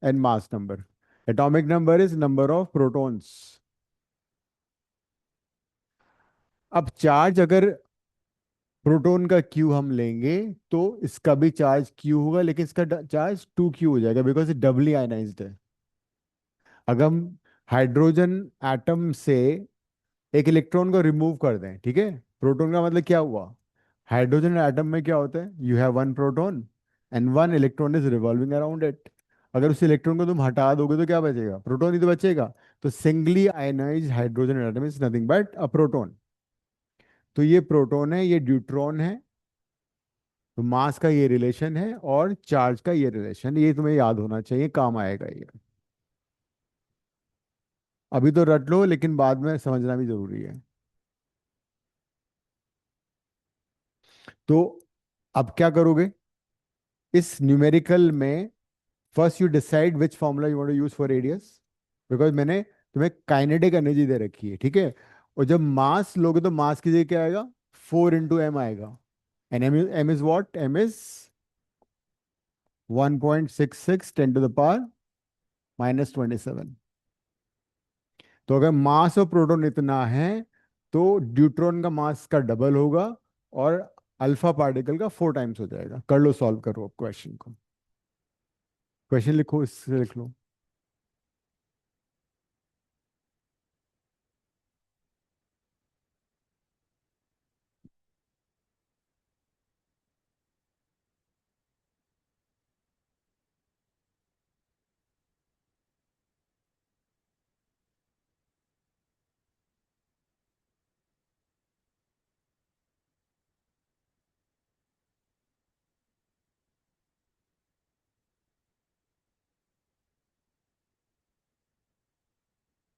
and mass number. Atomic number is number of protons. अब चार्ज अगर प्रोटॉन का क्यू हम लेंगे, तो इसका भी चार्ज क्यू होगा, लेकिन इसका चार्ज 2q हो जाएगा, बिकॉज ये डबली आयनाइज्ड है। अगर हम हाइड्रोजन एटम से एक इलेक्ट्रॉन को रिमूव कर दें, ठीक है, प्रोटॉन का मतलब क्या हुआ, हाइड्रोजन एटम में क्या होता है, you have one proton and one electron is revolving around it. अगर उस इलेक्ट्रॉन को तुम हटा दोगे तो क्या बचेगा, प्रोटॉन ही तो बचेगा। तो singly ionised hydrogen atom is nothing but a proton. तो ये प्रोटॉन है, ये ड्यूट्रॉन है। तो मास का ये रिलेशन है और चार्ज का ये रिलेशन, ये तुम्हें याद होना चाहिए, काम आएगा ये। अभी तो रट लो, लेकिन बाद में समझना भी जरूरी है। तो अब क्या करोगे इस न्यूमेरिकल में, first you decide which formula you want to use for radius, because मैंने तुम्हें काइनेटिक एनर्जी दे रखी है, ठीक है। और जब मास लोगे तो मास की जगह क्या आएगा, 4 × m आएगा। And m is what, m is 1.66 10⁻⁻27। तो अगर मास ऑफ प्रोटॉन इतना है, तो ड्यूट्रॉन का मास का डबल होगा और अल्फा पार्टिकल का 4 टाइम्स हो जाएगा। कर लो, सॉल्व करो अब क्वेश्चन को। क्वेश्चन लिखो, इससे लिख लो।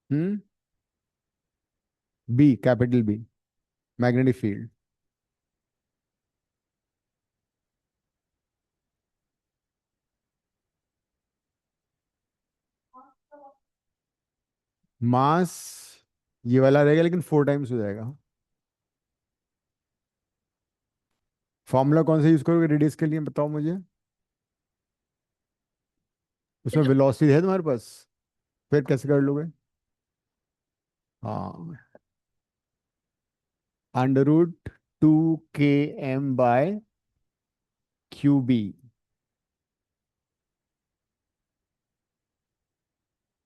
Hmm. B, capital B, magnetic field. Mass ये वाला रहेगा, लेकिन 4 टाइम्स हो जाएगा। फॉर्मूला कौन सा यूज करोगे रेडियस के लिए, बताओ मुझे। उसमें वेलोसिटी है तुम्हारे पास, फिर कैसे कर लोगे। हाँ, √2 km/m²। Q B.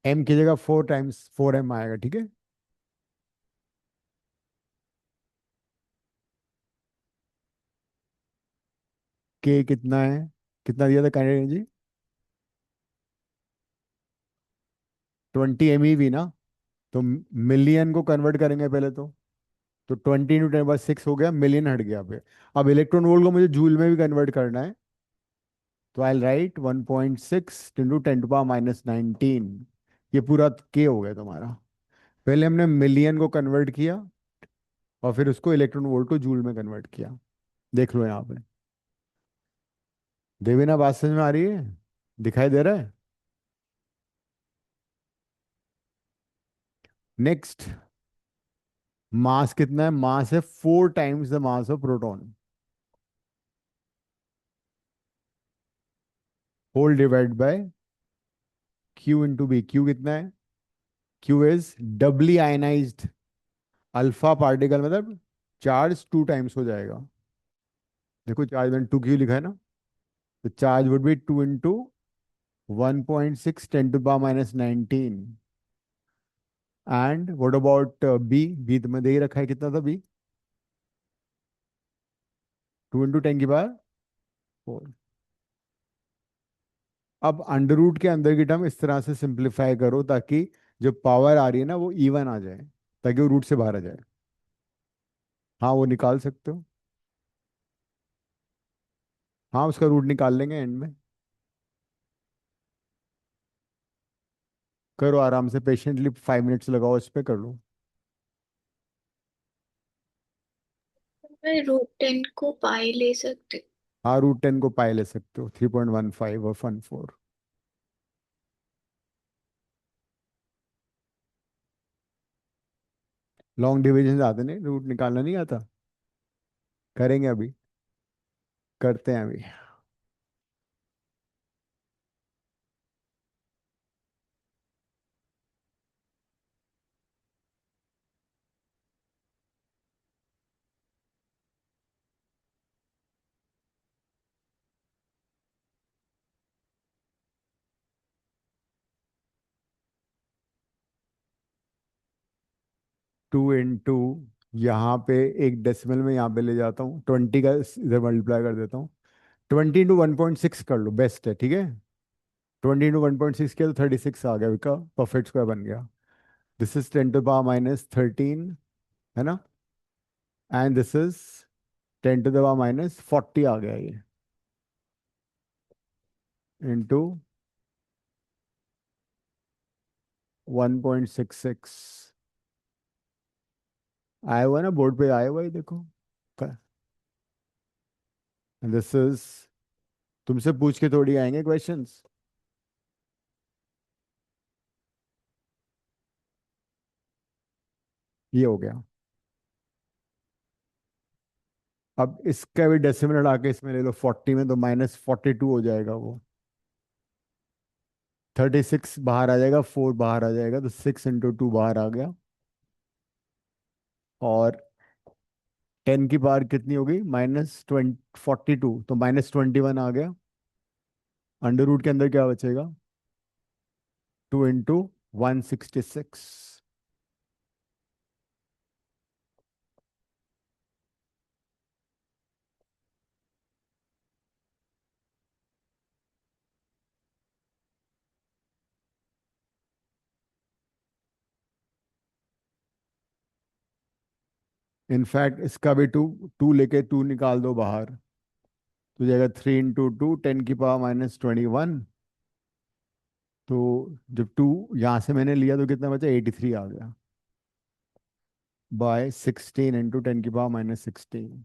एम की जगह 4 टाइम्स 4m आएगा, ठीक है। के कितना है, कितना दिया था कैंडिडेट जी? 20 MeV ना। तो मिलियन को कन्वर्ट करेंगे पहले तो 20 × 10⁻⁶ हो गया, मिलियन हट गया पे। अब इलेक्ट्रॉन वोल्ट को मुझे जूल में भी कन्वर्ट करना है, तो आई राइट 1.6 इंटू 10⁻⁻19। ये पूरा के हो गया तुम्हारा। पहले हमने मिलियन को कन्वर्ट किया और फिर उसको इलेक्ट्रॉन वोल्ट को जूल में कन्वर्ट किया। देख लो यहाँ पे, देवीना बात समझ में आ रही है? दिखाई दे रहा है? नेक्स्ट, मास कितना है? मास है 4 times the mass of proton, whole divide by q into b. Q कितना है? Q is doubly ionised alpha particle, मतलब चार्ज 2 टाइम्स हो जाएगा। देखो चार्ज मैंने 2 क्यू लिखा है ना, तो charge would be 2 × 1.6 10⁻⁻19। And what about B? B तो मैं दे ही रखा है, कितना था बी? 2 × 10⁴ अब अंडर रूट के अंदर की टर्म इस तरह से सिंप्लीफाई करो ताकि जो पावर आ रही है ना वो इवन आ जाए, ताकि वो रूट से बाहर आ जाए। हाँ वो निकाल सकते हो, हाँ उसका रूट निकाल लेंगे एंड में। करो आराम से, पेशेंटली 5 मिनट्स लगाओ इस पे, कर लो। मैं रूट 10 को पाई ले सकते? हाँ √10 को पाई ले सकते हो, 3.15 और 14। लॉन्ग डिविजन आते नहीं, रूट निकालना नहीं आता। करेंगे अभी, करते हैं अभी। 2 × यहाँ पे एक डेसिमल में यहाँ पे ले जाता हूँ, 20 का इधर मल्टीप्लाई कर देता हूँ। 20 × 1.6 कर लो, बेस्ट है, ठीक है। 20 × 1.6 किया तो 36 आ गया, इसका परफेक्ट स्क्वायर बन गया। दिस इज 10⁻⁻13, है ना। एंड दिस इज 10⁻⁻40 आ गया ये, इंटू 1.66। आया हुआ है ना बोर्ड पे, आया हुआ है देखो। दिस इज, तुमसे पूछ के थोड़ी आएंगे क्वेश्चंस। ये हो गया। अब इसका भी डेसिमल हटा के इसमें ले लो 40 में, तो -42 हो जाएगा वो। 36 बाहर आ जाएगा, 4 बाहर आ जाएगा, तो 6 × 2 बाहर आ गया। और 10 की पावर कितनी होगी? -42, तो -21 आ गया। अंडर रूट के अंदर क्या बचेगा? 2 × 166। इनफैक्ट इसका भी 2 लेके 2 निकाल दो बाहर, तो जाएगा 3 × 2 10⁻⁻21। तो जब 2 यहाँ से मैंने लिया तो कितना बचा? 83 आ गया, bye 16 × 10⁻⁻16।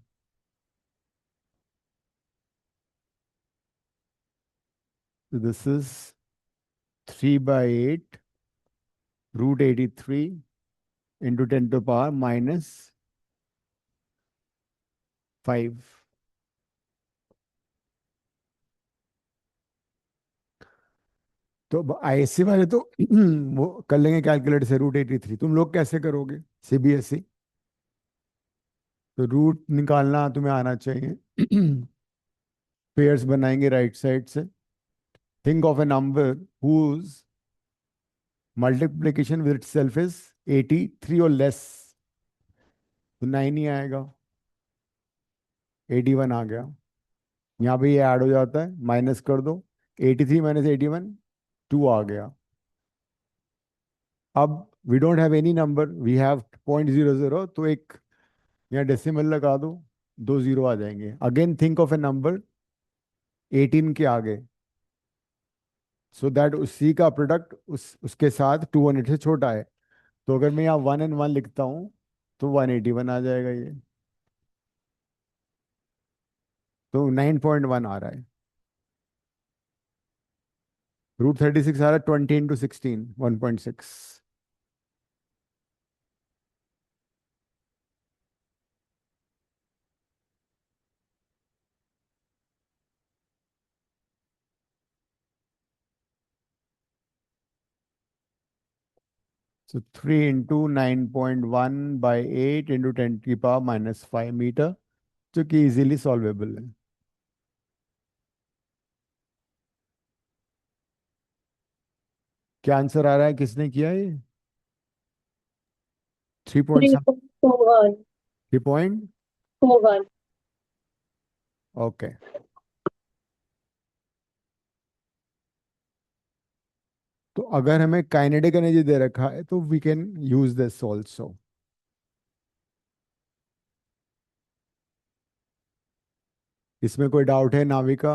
So this is 3/8 √83 into 10⁻⁻5। तो आईएससी वाले तो वो कर लेंगे कैलकुलेटर से √83। तुम लोग कैसे करोगे सीबीएसई? तो रूट निकालना तुम्हें आना चाहिए। पेयर्स बनाएंगे राइट साइड से. Think of a number whose multiplication with itself is 83 or less. तो 9 ही आएगा. 81 आ गया. यहाँ पे ये ऐड हो जाता है, माइनस कर दो. 83 माइनस 81, 2 आ गया. अब we don't have any number, we have 0.00, तो एक यहाँ डेसिमल लगा दो, 2 0 आ जाएंगे. Again think of a number 18 के आगे, सो दैट उसी का प्रोडक्ट उसके साथ 200 से छोटा है. तो अगर मैं यहाँ 1 and 1 लिखता हूँ तो 181 आ जाएगा ये. तो 9.1 आ रहा है. √36 आ रहा है. 20 into 16, 1.6. So 3 into 9.1 by 8 into 10 की पावर -5 मीटर, जो कि इजीली सॉल्वेबल है. क्या आंसर आ रहा है, किसने किया ये? 3 पॉइंट 3.41. 3 पॉइंट. 41. ओके. तो अगर हमें काइनेटिक एनर्जी दे रखा है तो we can use this also. इसमें कोई डाउट है नाविका?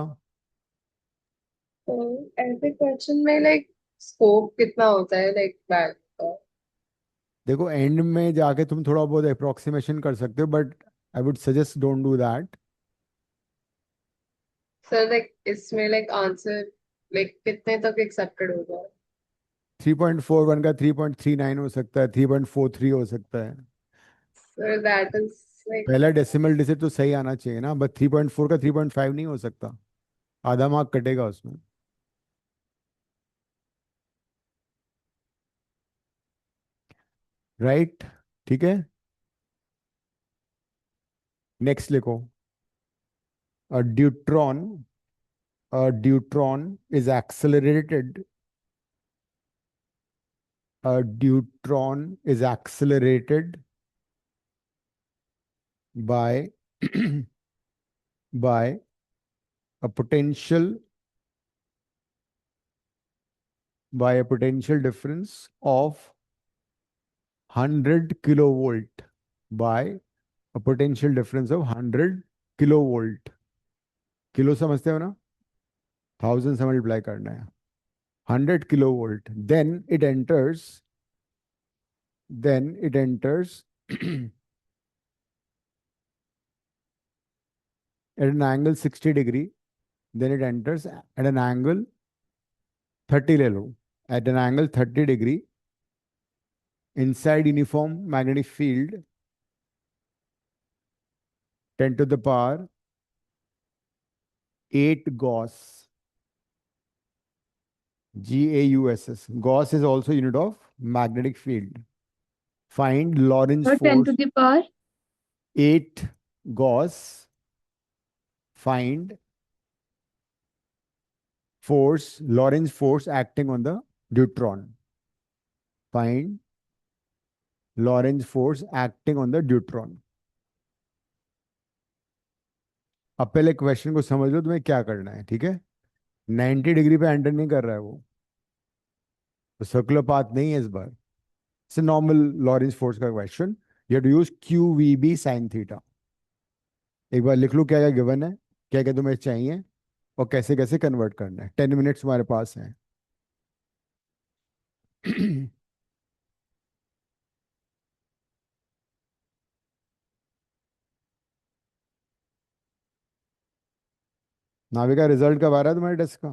तो ऐसे क्वेश्चन में लाइक स्कोप कितना होता है लाइक बैक का? देखो एंड में जाके तुम थोड़ा बहुत अप्रोक्सीमेशन कर सकते हो, but I would suggest don't do that. Sir like इसमें लाइक आंसर लाइक कितने तक एक्सेप्टेड होगा? 3.41 का 3.39 हो सकता है, 3.43 हो सकता है. सर दैट इज लाइक पहला डेसिमल डिजिट तो सही आना चाहिए ना, बट 3.4 का 3.5 नहीं हो सकता. आधा मार्क कटेगा उसमें. राइट. ठीक है. नेक्स्ट लिखो. अ deuteron a deuteron is accelerated a deuteron is accelerated by by a potential by a potential difference of 100 kilovolt by a potential difference of 100 kilovolt. Kilo समझते हो ना, 1000 से मल्टीप्लाई करना है. 100 kilovolt, then it enters at an angle 60 degree. Then it enters at an angle 30, ले लो, at an angle 30 degree inside uniform magnetic field 10 to the power 8 Gauss. Gauss. Gauss is also unit of magnetic field. Find Lorentz और 10 force. to the power 8 Gauss. Find force, Lorentz force acting on the deuteron. Find Lorentz force acting on the deuteron. अब पहले क्वेश्चन को समझ लो तुम्हें क्या करना है. ठीक है. 90 डिग्री पे एंटर नहीं कर रहा है वो, तो सर्कुलर पाथ नहीं है इस बार. इट्स नॉर्मल लॉरेंस फोर्स का question. You have to use q we B sine theta. एक बार लिख लो क्या क्या गिवन है, क्या क्या तुम्हें चाहिए, और कैसे कैसे कन्वर्ट करना है. 10 मिनट्स तुम्हारे पास है. नाविका रिजल्ट कब आ रहा है तुम्हारे टेस्ट का?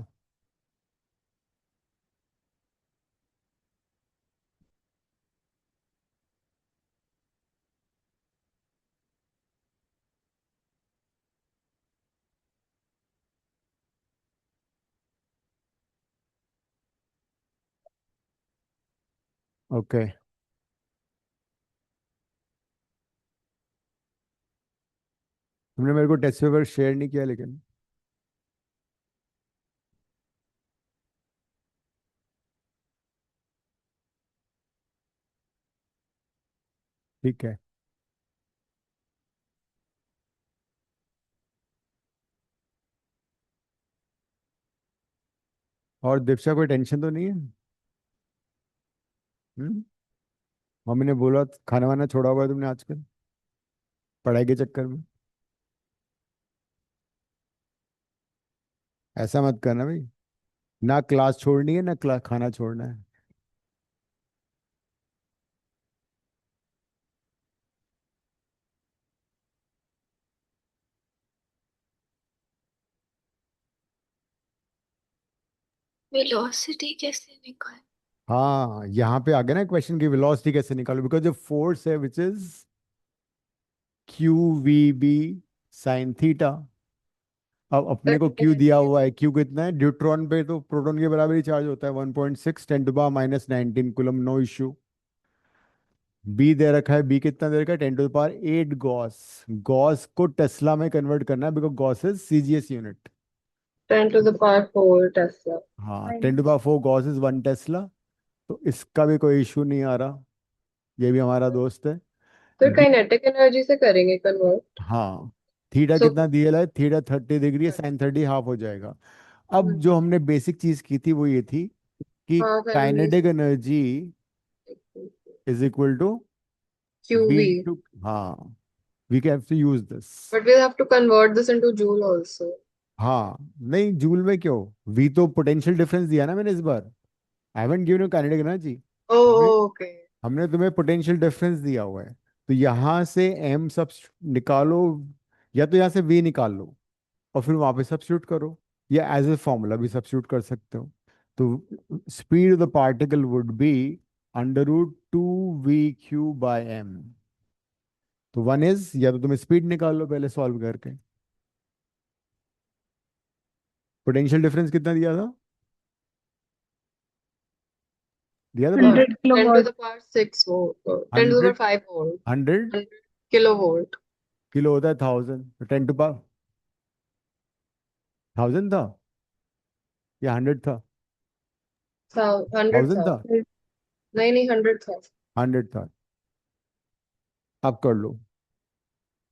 ओके. तुमने मेरे को टेस्ट पेपर शेयर नहीं किया लेकिन. ठीक है। और दीक्षा कोई टेंशन तो नहीं है? हम्म। मम्मी ने बोला खाना वाना छोड़ा हुआ है तुमने आजकल पढ़ाई के चक्कर में? ऐसा मत करना भाई। ना क्लास छोड़नी है ना क्लास खाना छोड़ना है। वेलोसिटी कैसे निकाल? हाँ, यहाँ पे आ गया ना क्वेश्चन की वेलोसिटी कैसे निकालो, बिकॉज जो फोर्स है which is Q we B sine theta. अब अपने को क्यू दिया हुआ है, क्यू कितना है, ड्यूट्रॉन पे तो प्रोटॉन के बराबर ही चार्ज होता है, 1.6 10⁻−19 कूलम, नो इश्यू। बी दे रखा है, बी कितना दे रखा है, 10⁸ गॉस। गॉस को टेस्ला में कन्वर्ट करना है because Gauss is CGS unit. 10⁴ Tesla. हाँ, 10⁴ गॉस इज 1 टेस्ला। तो इसका भी कोई इशू नहीं आ रहा, ये भी हमारा दोस्त है। तो बी, काइनेटिक एनर्जी से करेंगे कन्वर्ट। हाँ, थीटा सो कितना दिया है, थीटा 30 डिग्री है, साइन 30 हाफ हो जाएगा। अब जो हमने बेसिक चीज की थी वो ये थी कि half m v kinetic energy is equal to q v v. Two, हाँ, we can have to use this. But we have to convert this into joule also. हाँ, नहीं जूल में क्यों, वी तो पोटेंशियल डिफरेंस दिया ना मैंने इस बार। I haven't given you kinetic energy. हमने ओके। हमने तुम्हें पोटेंशियल डिफरेंस दिया हुआ है। तो यहाँ से एम सब निकालो, या तो यहाँ से वी निकाल लो और फिर वहां पे सब्स्टिट्यूट करो, या एज ए फॉर्मूला भी सब्स्टिट्यूट कर सकते हो। तो speed of the particle would be √2 v³/m। तो वन इज, या तो तुम स्पीड निकाल लो पहले सॉल्व करके। पोटेंशियल डिफरेंस कितना दिया था, दिया था तुमने? 10 to the power 6 volt, 10 to the power 100, 5 volt, 100 100 kilovolt। Kilo होता है 1000, तो 10⁻1000 था या 100 था? 100 1000 था। था, नहीं नहीं 100 था। 100 था। अब कर लो,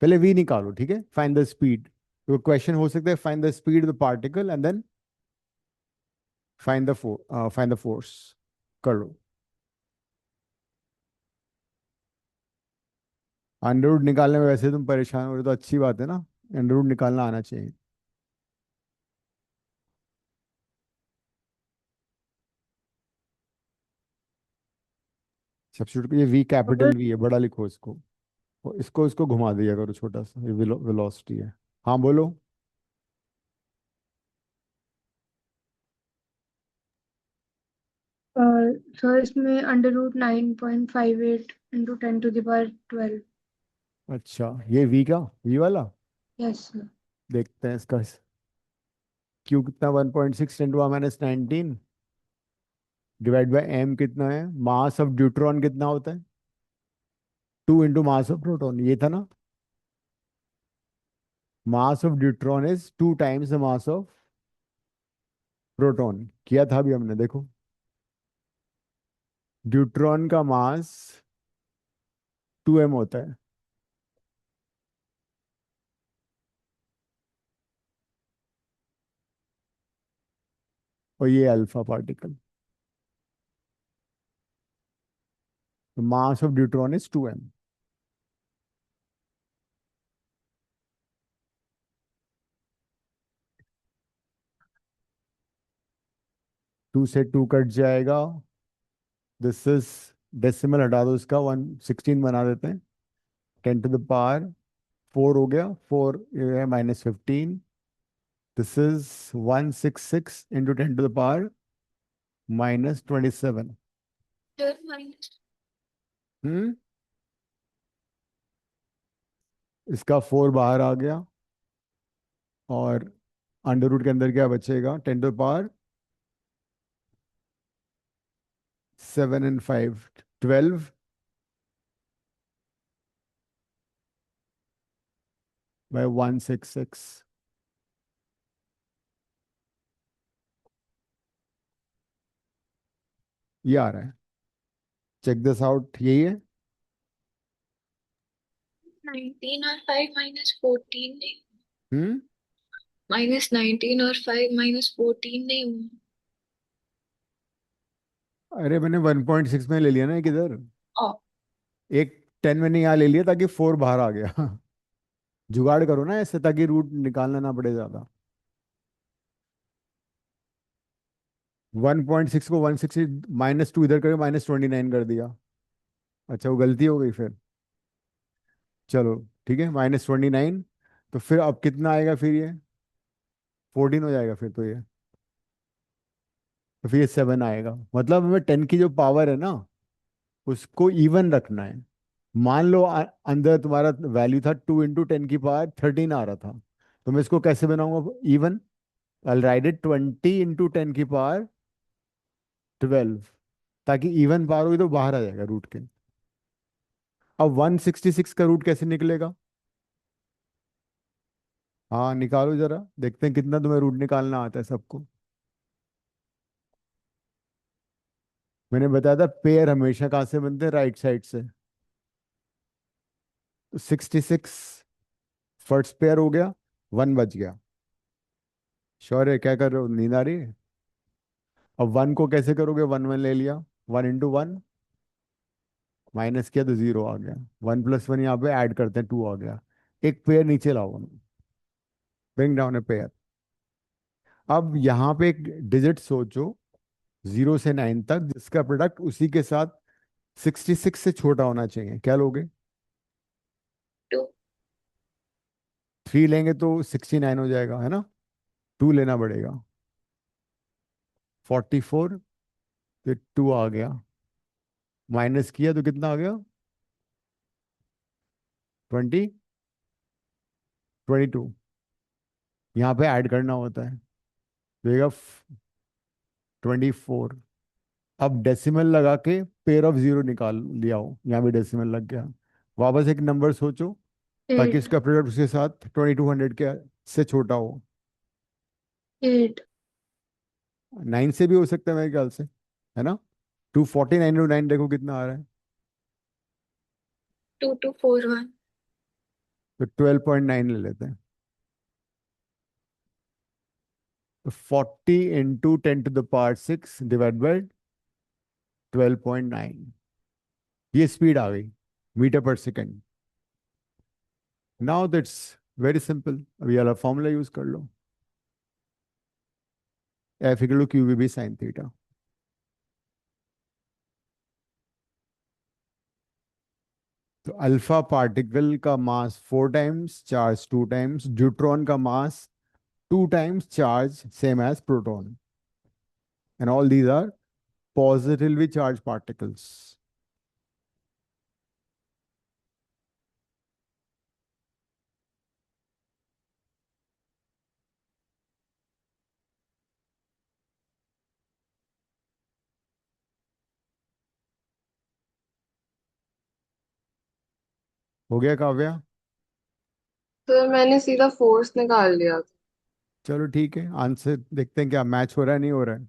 पहले वी निकालो, ठीक है, फाइंड द स्पीड। तो क्वेश्चन हो सकता है find the speed of the particle and then find the force. कर लो। अंडर रूट निकालने में वैसे तुम परेशान हो रहे हो तो अच्छी बात है ना, अंडर रूट निकालना आना चाहिए। सब्स्टिट्यूट, ये वी कैपिटल वी है, बड़ा लिखो इसको। और इसको घुमा दिया करो, छोटा सा, ये वेलोसिटी है। हाँ बोलो। सर इसमें √9.58 × 10⁻12। अच्छा, ये वी का, वी वाला यस सर। देखते हैं इसका। क्यू कितना, 1.6 10⁻−19 डिवाइड बाय एम कितना है, मास ऑफ ड्यूट्रॉन कितना होता है, 2 × मास ऑफ प्रोटॉन, ये था ना। Mass of deuteron is 2 times the mass of proton, किया था अभी हमने, देखो। ड्यूट्रॉन का मास 2m होता है। और ये alpha particle, mass of deuteron is 2m। 2 से 2 कट जाएगा, दिस इज, डेसिमल हटा दो इसका, 116 बना देते हैं। 10⁻4 हो गया, 4 है -15। This is 166 into 10⁻−27। डर माइनस। हम्म, इसका 4 बाहर आ गया, और अंडर रूट के अंदर क्या बचेगा, 10⁻7 एंड 5, 12/166। ये आ रहा है, चेक दिस आउट, यही है। 19 और 5 -14 नहीं, हम्म -19 और 5 -14 नहीं हुआ। अरे मैंने 1.6 में ले लिया ना एक इधर, ओ, एक 10 मैंने यहाँ ले लिया ताकि 4 बाहर आ गया। जुगाड़ करो ना ऐसे ताकि रूट निकालना ना पड़े ज्यादा। 1.6 को 160 -2 इधर करके -29 कर दिया। अच्छा वो गलती हो गई फिर। चलो ठीक है, -29। तो फिर अब कितना आएगा फिर ये? 14 हो जाएगा फिर तो ये। तो फिर ये 7 आएगा, मतलब हमें 10 की जो पावर है ना उसको इवन रखना है। मान लो अंदर तुम्हारा वैल्यू था 2 × 10 की पावर 13 आ रहा था, तो मैं इसको कैसे बनाऊंगा इवन? आई राइट इट 20 × 10 की पावर 12, ताकि इवन पावर होगी तो बाहर आ जाएगा रूट के। अब 166 का रूट कैसे निकलेगा? हाँ निकालो जरा, देखते हैं कितना तुम्हें रूट निकालना आता है सबको। मैंने बताया था पेयर हमेशा कहाँ से बनते हैं, राइट साइड से। 66 फर्स्ट पेयर हो गया, 1 बच गया। श्योर है? क्या कर रहे हो, नींद आ रही है? अब 1 को कैसे करोगे? 1 1 ले लिया, 1 × 1 माइनस किया तो 0 आ गया। 1 + 1 यहाँ पे ऐड करते हैं, 2 आ गया। एक पेयर नीचे लाओ, ब्रिंग डाउन ए पेयर। अब यहाँ पे एक डिजिट सोचो 0 से 9 तक जिसका प्रोडक्ट उसी के साथ 66 से छोटा होना चाहिए, क्या लोगे? 2। 3 लेंगे तो 69 हो जाएगा, है ना? 2 लेना पड़ेगा। 44, फिर 2 आ गया, माइनस किया तो कितना आ गया? 20 22। यहाँ पे ऐड करना होता है, तो 24। अब डेसिमल लगा के पेयर ऑफ जीरो निकाल लिया हो, यहाँ भी डेसिमल लग गया। वापस एक नंबर सोचो ताकि 8 इसका प्रोडक्ट उसके साथ 2200 के से छोटा हो। 8 9 से भी हो सकता है मेरे ख्याल से, है ना? 249 × 9 देखो कितना आ रहा है। 2241। तो 12.9 ले लेते हैं। तो 40 × 10⁶ डिवाइड बाई 12.9, ये स्पीड आ गई metre per second. Now that's very simple, अब ये वाला फॉर्मूला यूज कर लो, F equal to q we B sine theta. तो अल्फा पार्टिकल का mass 4 times, charge 2 times, neutron का mass 2 times, charge same as proton, and all these are positively charge particles. हो गया काव्या? तो मैंने सीधा फोर्स निकाल लिया था। चलो ठीक है, आंसर देखते हैं क्या मैच हो रहा है नहीं हो रहा है।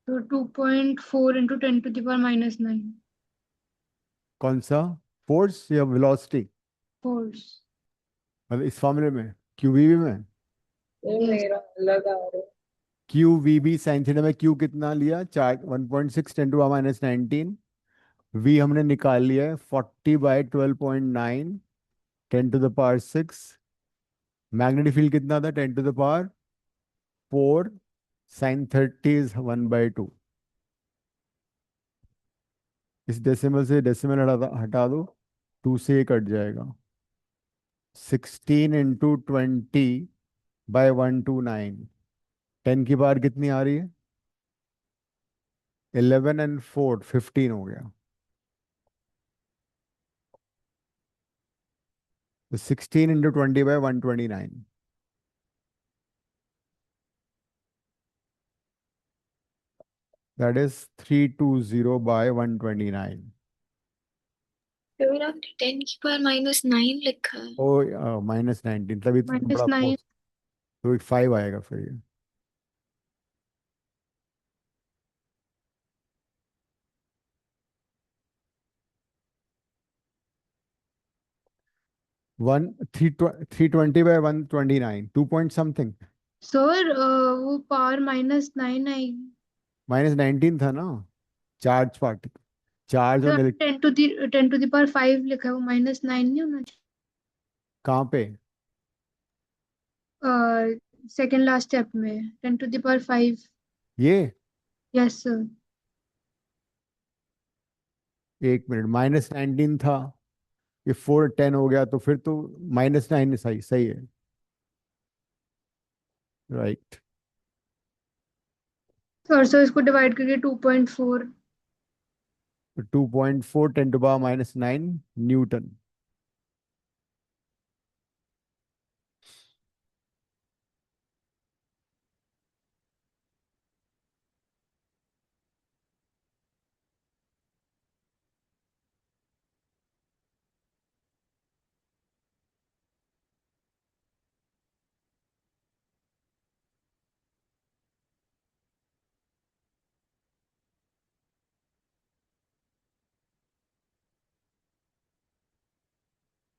तो 2.4 × 10⁻⁹ कौन सा? फोर्स या वेलोसिटी? फोर्स। मतलब इस फॉर्मूले में, क्यूवीबी में? ये यस। मेरा अलग आ रहा है। क्यूवीबी साइन थीटा में क्यू कितना लिया? 1.6 × 10⁻⁹ वी हमने निकाल लिया है 40/12.9 10⁶। मैग्नेटिक फील्ड कितना था? 10⁴ साइन 30 इज 1/2। इस डेसिमल से डेसिमल हटा दो, 2 से ये कट जाएगा। 16 × 20/129, 10 की पावर कितनी आ रही है? 11 और 4 15 हो गया। तो 16 × 20/129, दैट इज 320/129। तो मेरा 10⁻⁹ लिखा है। ओ -19, तभी तो बड़ा -9। फोर्स। तो 5 आएगा फिर ये। 320/129, 2 point something। सर वो पावर -9 आएगी। -19 था ना। चार्ज पार्टिकल, चार्ज तो ऑन 10 to the power 5 लिखा है, वो -9 नहीं होना कहाँ पे? चाहिए। सेकेंड लास्ट स्टेप में 10 to the power 5। ये यस सर। 1 मिनट, -19 था, ये 410 हो गया, तो फिर तो -9 सही सही है, राइट। सर इसको डिवाइड करके 2.4। 2.4 10⁻⁹ न्यूटन।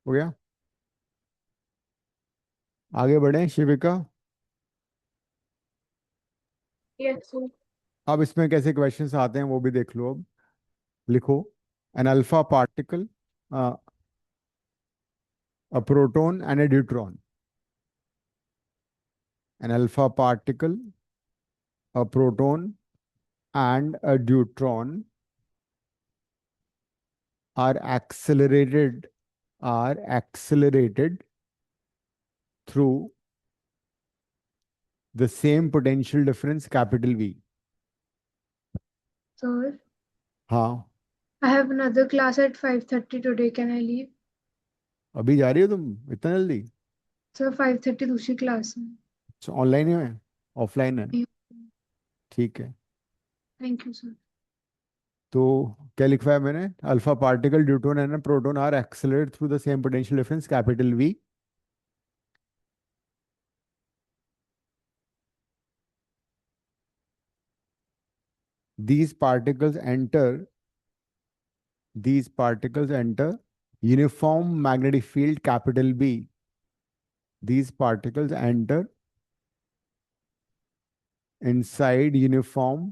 हो गया, आगे बढ़े शिविका। Yes, sir. अब इसमें कैसे क्वेश्चंस आते हैं वो भी देख लो। अब लिखो, an alpha particle, a proton and a deuteron, an alpha particle, a proton and a deuteron are accelerated through the same potential difference capital V। Sir हाँ, I have another class at 5:30 today, can I leave? अभी जा रही हो तुम इतना जल्दी? सर 5:30 दूसरी क्लास है। ऑनलाइन है, ऑफलाइन है? ठीक है। Thank you sir. तो क्या लिखा है मैंने? Alpha particle, deuteron and proton are accelerate through the same potential difference capital V. these particles enter these particles enter uniform magnetic field capital B. These particles enter inside uniform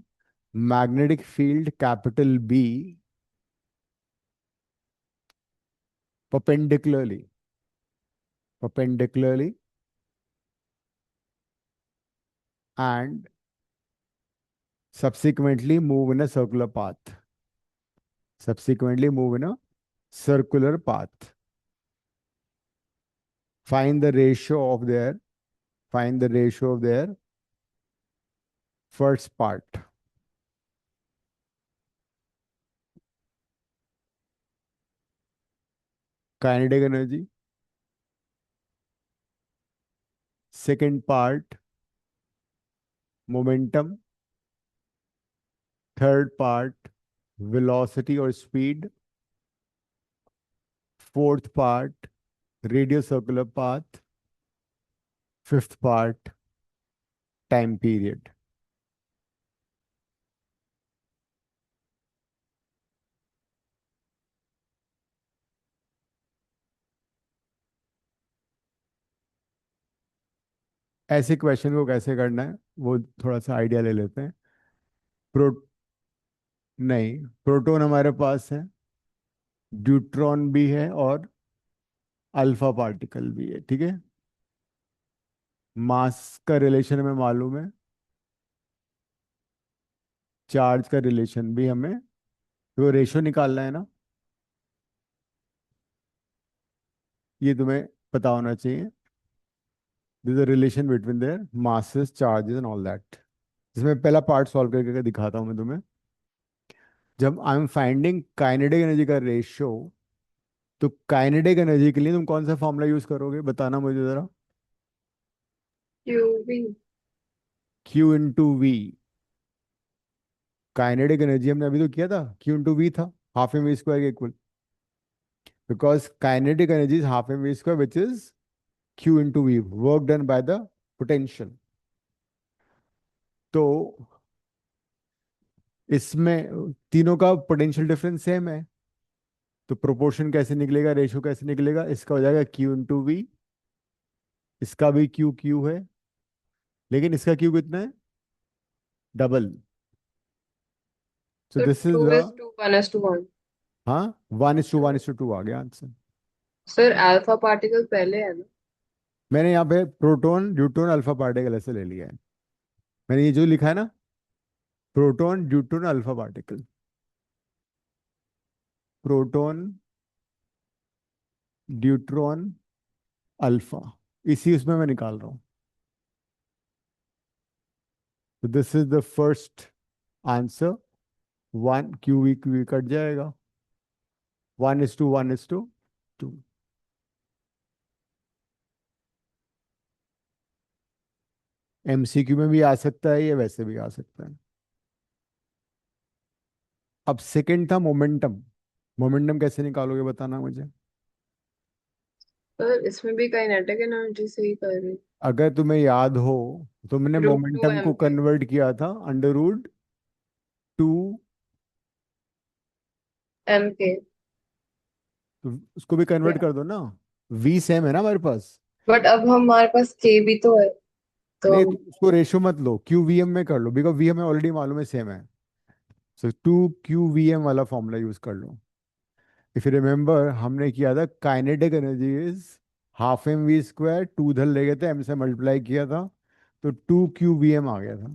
magnetic field capital B perpendicularly and subsequently move in a circular path. Find the ratio of their first part. Kinetic energy. Second part, momentum. Third part, velocity or speed. Fourth part, radius circular path. Fifth part, time period. ऐसे क्वेश्चन को कैसे करना है वो थोड़ा सा आइडिया ले लेते हैं। प्रो नहीं, प्रोटॉन हमारे पास है, ड्यूट्रॉन भी है और अल्फा पार्टिकल भी है, ठीक है। मास का रिलेशन हमें मालूम है, चार्ज का रिलेशन भी हमें, तो रेशो निकालना है ना, ये तुम्हें पता होना चाहिए। This the relation between their masses, charges and all that. जिसमें पहला पार्ट सॉल्व करके दिखाता हूं मैं तुम्हें। जब I am finding kinetic energy का रेशियो, तो काइनेटिक एनर्जी के लिए तुम कौन सा फॉर्मूला यूज करोगे, बताना मुझे जरा। QV. Q/V। काइनेटिक एनर्जी हमने अभी तो किया था, Q/V था, ½ mv² के equal, because kinetic energy is ½ mv², which is Q/V, work done by the potential. तो इसमें तीनों का पोटेंशियल डिफरेंस सेम है, तो प्रोपोर्शन कैसे निकलेगा, रेशियो कैसे निकलेगा, इसका हो जाएगा Q इंटू वी, इसका भी Q Q है, लेकिन इसका Q कितना है, डबल। सो तो this is to the, is to 1:1। हाँ, 1:1:2 आ गया आंसर। सर अल्फा पार्टिकल पहले है ना? मैंने यहाँ पे प्रोटॉन न्यूट्रॉन अल्फा पार्टिकल ऐसे ले लिया है, मैंने ये जो लिखा है ना, proton neutron alpha particle, proton neutron alpha, इसी उसमें मैं निकाल रहा हूँ। तो this is the first answer, 1 QV cut जाएगा, 1:1:2। MCQ में भी आ सकता है, ये वैसे भी आ सकता है। अब सेकंड था मोमेंटम, मोमेंटम कैसे निकालोगे बताना मुझे। सर इसमें भी काइनेटिक एनर्जी से ही कर रही। अगर तुम्हें याद हो, तुमने √2 मोमेंटम को mk। कन्वर्ट किया था √2, mk। तो उसको भी कन्वर्ट कर दो ना, V सेम है ना हमारे पास। बट अब हमारे पास k भी तो है, तो नहीं हम। तो उसको रेशियो मत लो, QVM में कर लो, बिकॉज V हमें ऑलरेडी मालूम है सेम है। सो 2 QVM वाला फॉर्मूला यूज कर लो। इफ यू रिमेम्बर हमने किया था काइनेटिक एनर्जी इज ½ mv², 2 उधर ले गए थे, m से मल्टीप्लाई किया था, तो 2 QVM आ गया था।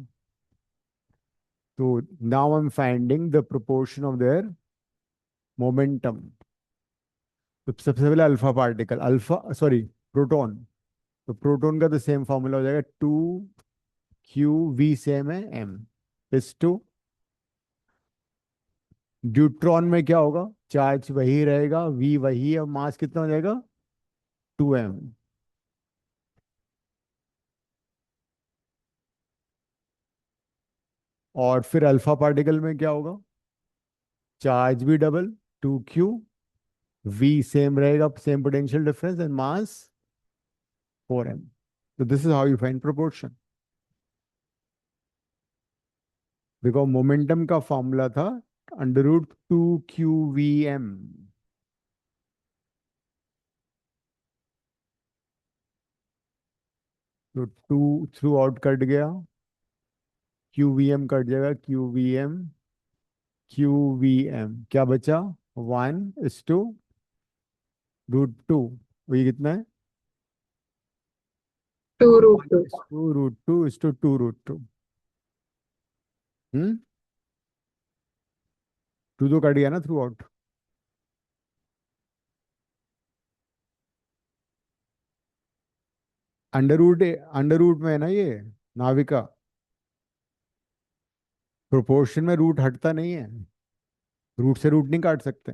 तो now I am finding the proportion of their momentum. तो सबसे पहले alpha particle, alpha sorry proton, तो प्रोटॉन का तो सेम फॉर्मूला हो जाएगा 2 QV सेम है m इस टू, ड्यूट्रॉन में क्या होगा, चार्ज वही रहेगा, V वही है, और मास कितना हो जाएगा 2m। और फिर अल्फा पार्टिकल में क्या होगा, चार्ज भी डबल, 2Q, V सेम रहेगा, same potential difference, and mass 4m। तो this is how you find proportion, because momentum का फॉर्मूला था √2 QVM। तो 2 थ्रू आउट कट गया, QVM कट जाएगा, QVM क्या बचा, 1:√2, ये कितना है, 2 √2। 1:√2:2 हम्म, 2 तो कट गया ना थ्रू आउट। अंडर रूट में है ना ये, नाविका, प्रोपोर्शन में रूट हटता नहीं है, रूट से रूट नहीं काट सकते।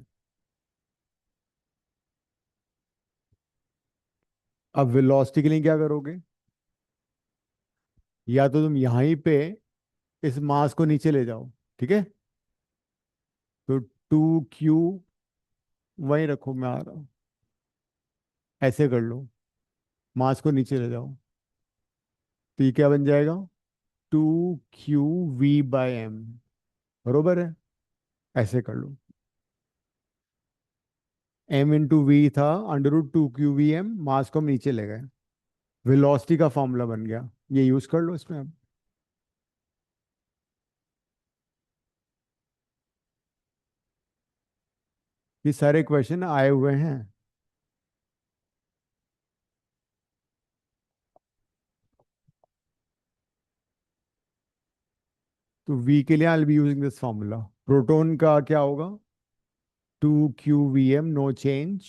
अब वेलोसिटी के लिए क्या करोगे, या तो तुम यहीं पे इस मास को नीचे ले जाओ, ठीक है, तो 2Q वहीं रखो, मैं आ रहा हूँ, ऐसे कर लो, मास को नीचे ले जाओ, तो ये क्या बन जाएगा, 2QV/m, बरोबर है, ऐसे कर लो, m×v था √2 QVM, मास को हम नीचे ले गए, वेलोसिटी का फॉर्मूला बन गया, ये यूज कर लो इसमें अब। ये सारे क्वेश्चन आए हुए हैं। तो V के लिए I be using this formula, proton का क्या होगा, 2 QVM, नो चेंज,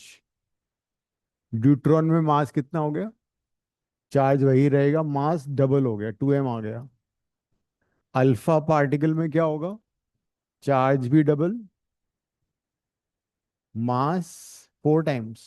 ड्यूट्रॉन में मास कितना हो गया, चार्ज वही रहेगा, मास डबल हो गया, 2m आ गया। अल्फा पार्टिकल में क्या होगा, चार्ज भी डबल, मास 4 टाइम्स।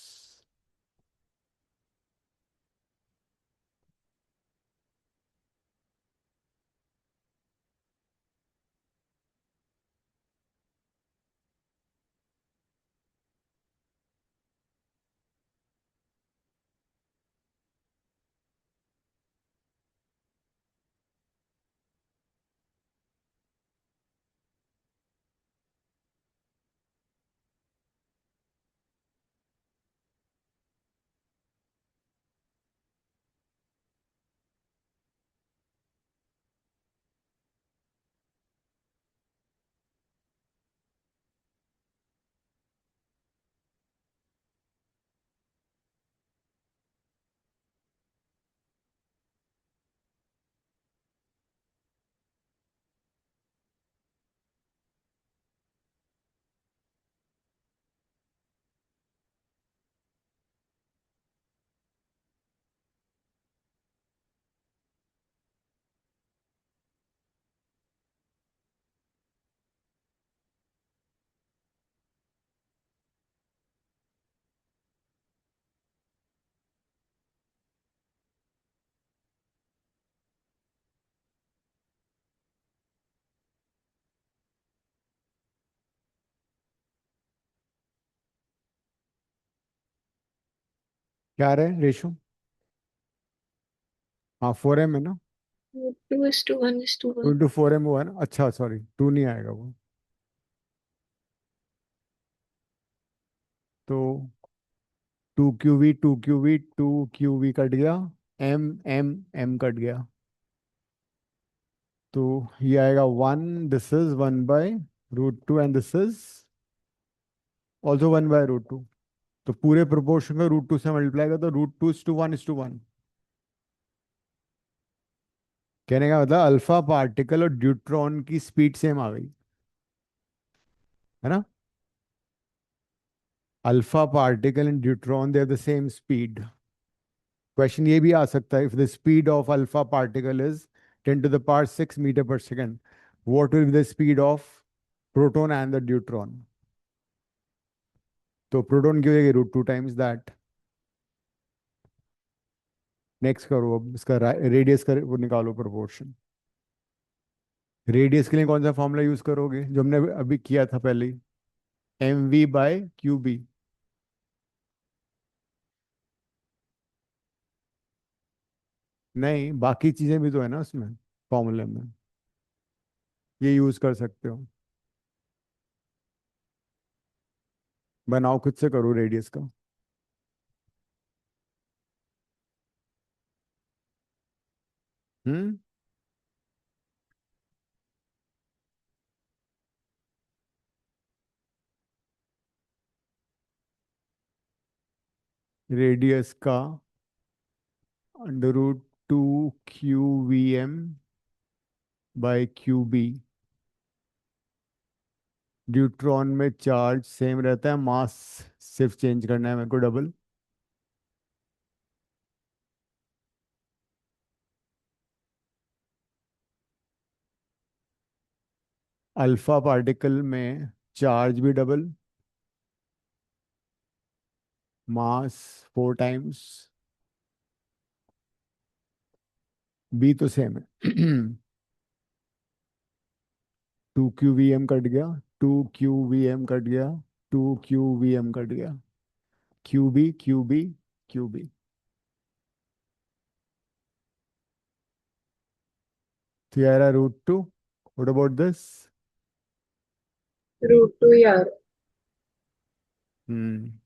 क्या रहे रेशो? हाँ 4m है ना, 2:1:1. 2 into 4m हुआ है ना, अच्छा सॉरी 2 नहीं आएगा वो। तो 2 QV कट गया, M कट गया, तो ये आएगा 1, this is 1/√2 and this is also 1/√2। तो पूरे प्रोपोर्शन का √2 से मल्टीप्लाई कर, तो √2:1:1। कहने का मतलब अल्फा पार्टिकल और ड्यूट्रॉन की स्पीड सेम आ गई, है ना। Alpha particle and deuteron they are the same speed. Question ये भी आ सकता है, if the speed of alpha particle is 10⁶ m/s, what will be the speed of proton and the neutron? तो प्रोटॉन की हो जाएगी √2 times दैट। नेक्स्ट करो, अब इसका रेडियस का वो निकालो प्रोपोर्शन। रेडियस के लिए कौन सा फॉर्मूला यूज करोगे जो हमने अभी किया था पहले ही? mv/qb। नहीं, बाकी चीजें भी तो है ना उसमें, फॉर्मूले में, ये यूज कर सकते हो। बनाओ खुद से, करो रेडियस का। हम्म। रेडियस का √2 QVm/QB। ड्यूट्रॉन में चार्ज सेम रहता है, मास सिर्फ चेंज करना है मेरे को, डबल। अल्फा पार्टिकल में चार्ज भी डबल, मास 4 times, बी तो सेम है। 2 QVm कट गया, 2 QVm कट गया, 2 QVm कट गया, QB। तो ये आ रहा √2। What about this? √2 यार। हम्म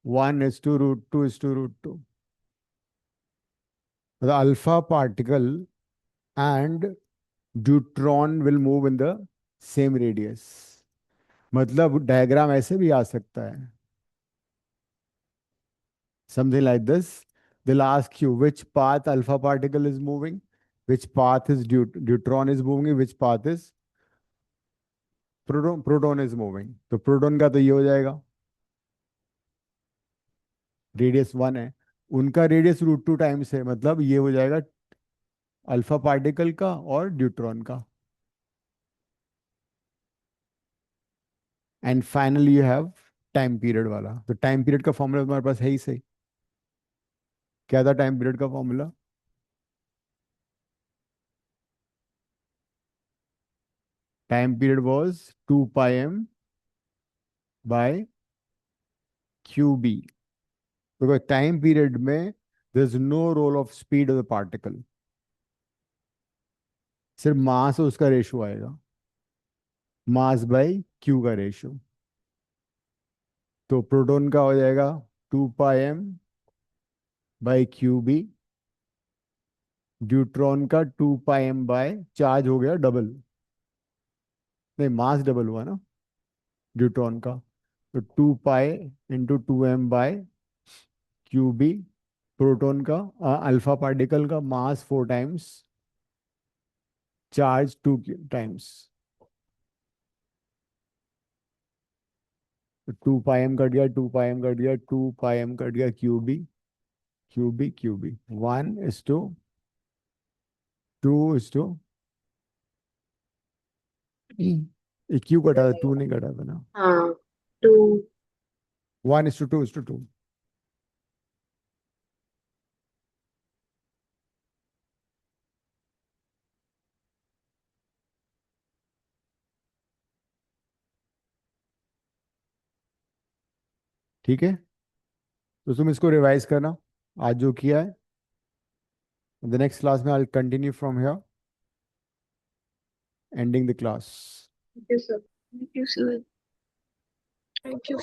1:√2:√2। The alpha particle and deuteron will move in the same radius। मतलब डायग्राम ऐसे भी आ सकता है, something like this. They'll ask you which path alpha particle is moving, which path is deuteron is moving, which path is proton is moving। तो प्रोटॉन का तो ये हो जाएगा, रेडियस 1 है, उनका रेडियस √2 times है, मतलब ये हो जाएगा अल्फा पार्टिकल का और ड्यूट्रॉन का। And finally you have time period वाला। तो टाइम पीरियड का फॉर्मूला तुम्हारे पास है ही सही। क्या था टाइम पीरियड का formula? Time period was 2πm/QB। Because time period में there is no role of speed of the particle, सिर्फ मास और उसका रेशो आएगा, मास/क्यू का रेशो। तो प्रोटॉन का हो जाएगा 2πm/QB, ड्यूट्रॉन का 2πm, चार्ज हो गया डबल, नहीं मास डबल हुआ ना ड्यूट्रॉन का, तो 2π × 2m/QB। प्रोटॉन का अल्फा पार्टिकल का मास 4 times, चार्ज 2 times। तो 2πm कट गया, 2πm कट गया, 2πm कट गया, QB। 1:2, क्यू कटा था, 2 नहीं कटा था ना। हाँ 2। 1:2:2। ठीक है। तो तुम इसको रिवाइज करना आज जो किया है. द नेक्स्ट क्लास में I continue from here, ending the class. Thank you, sir. Thank you, sir. Thank you.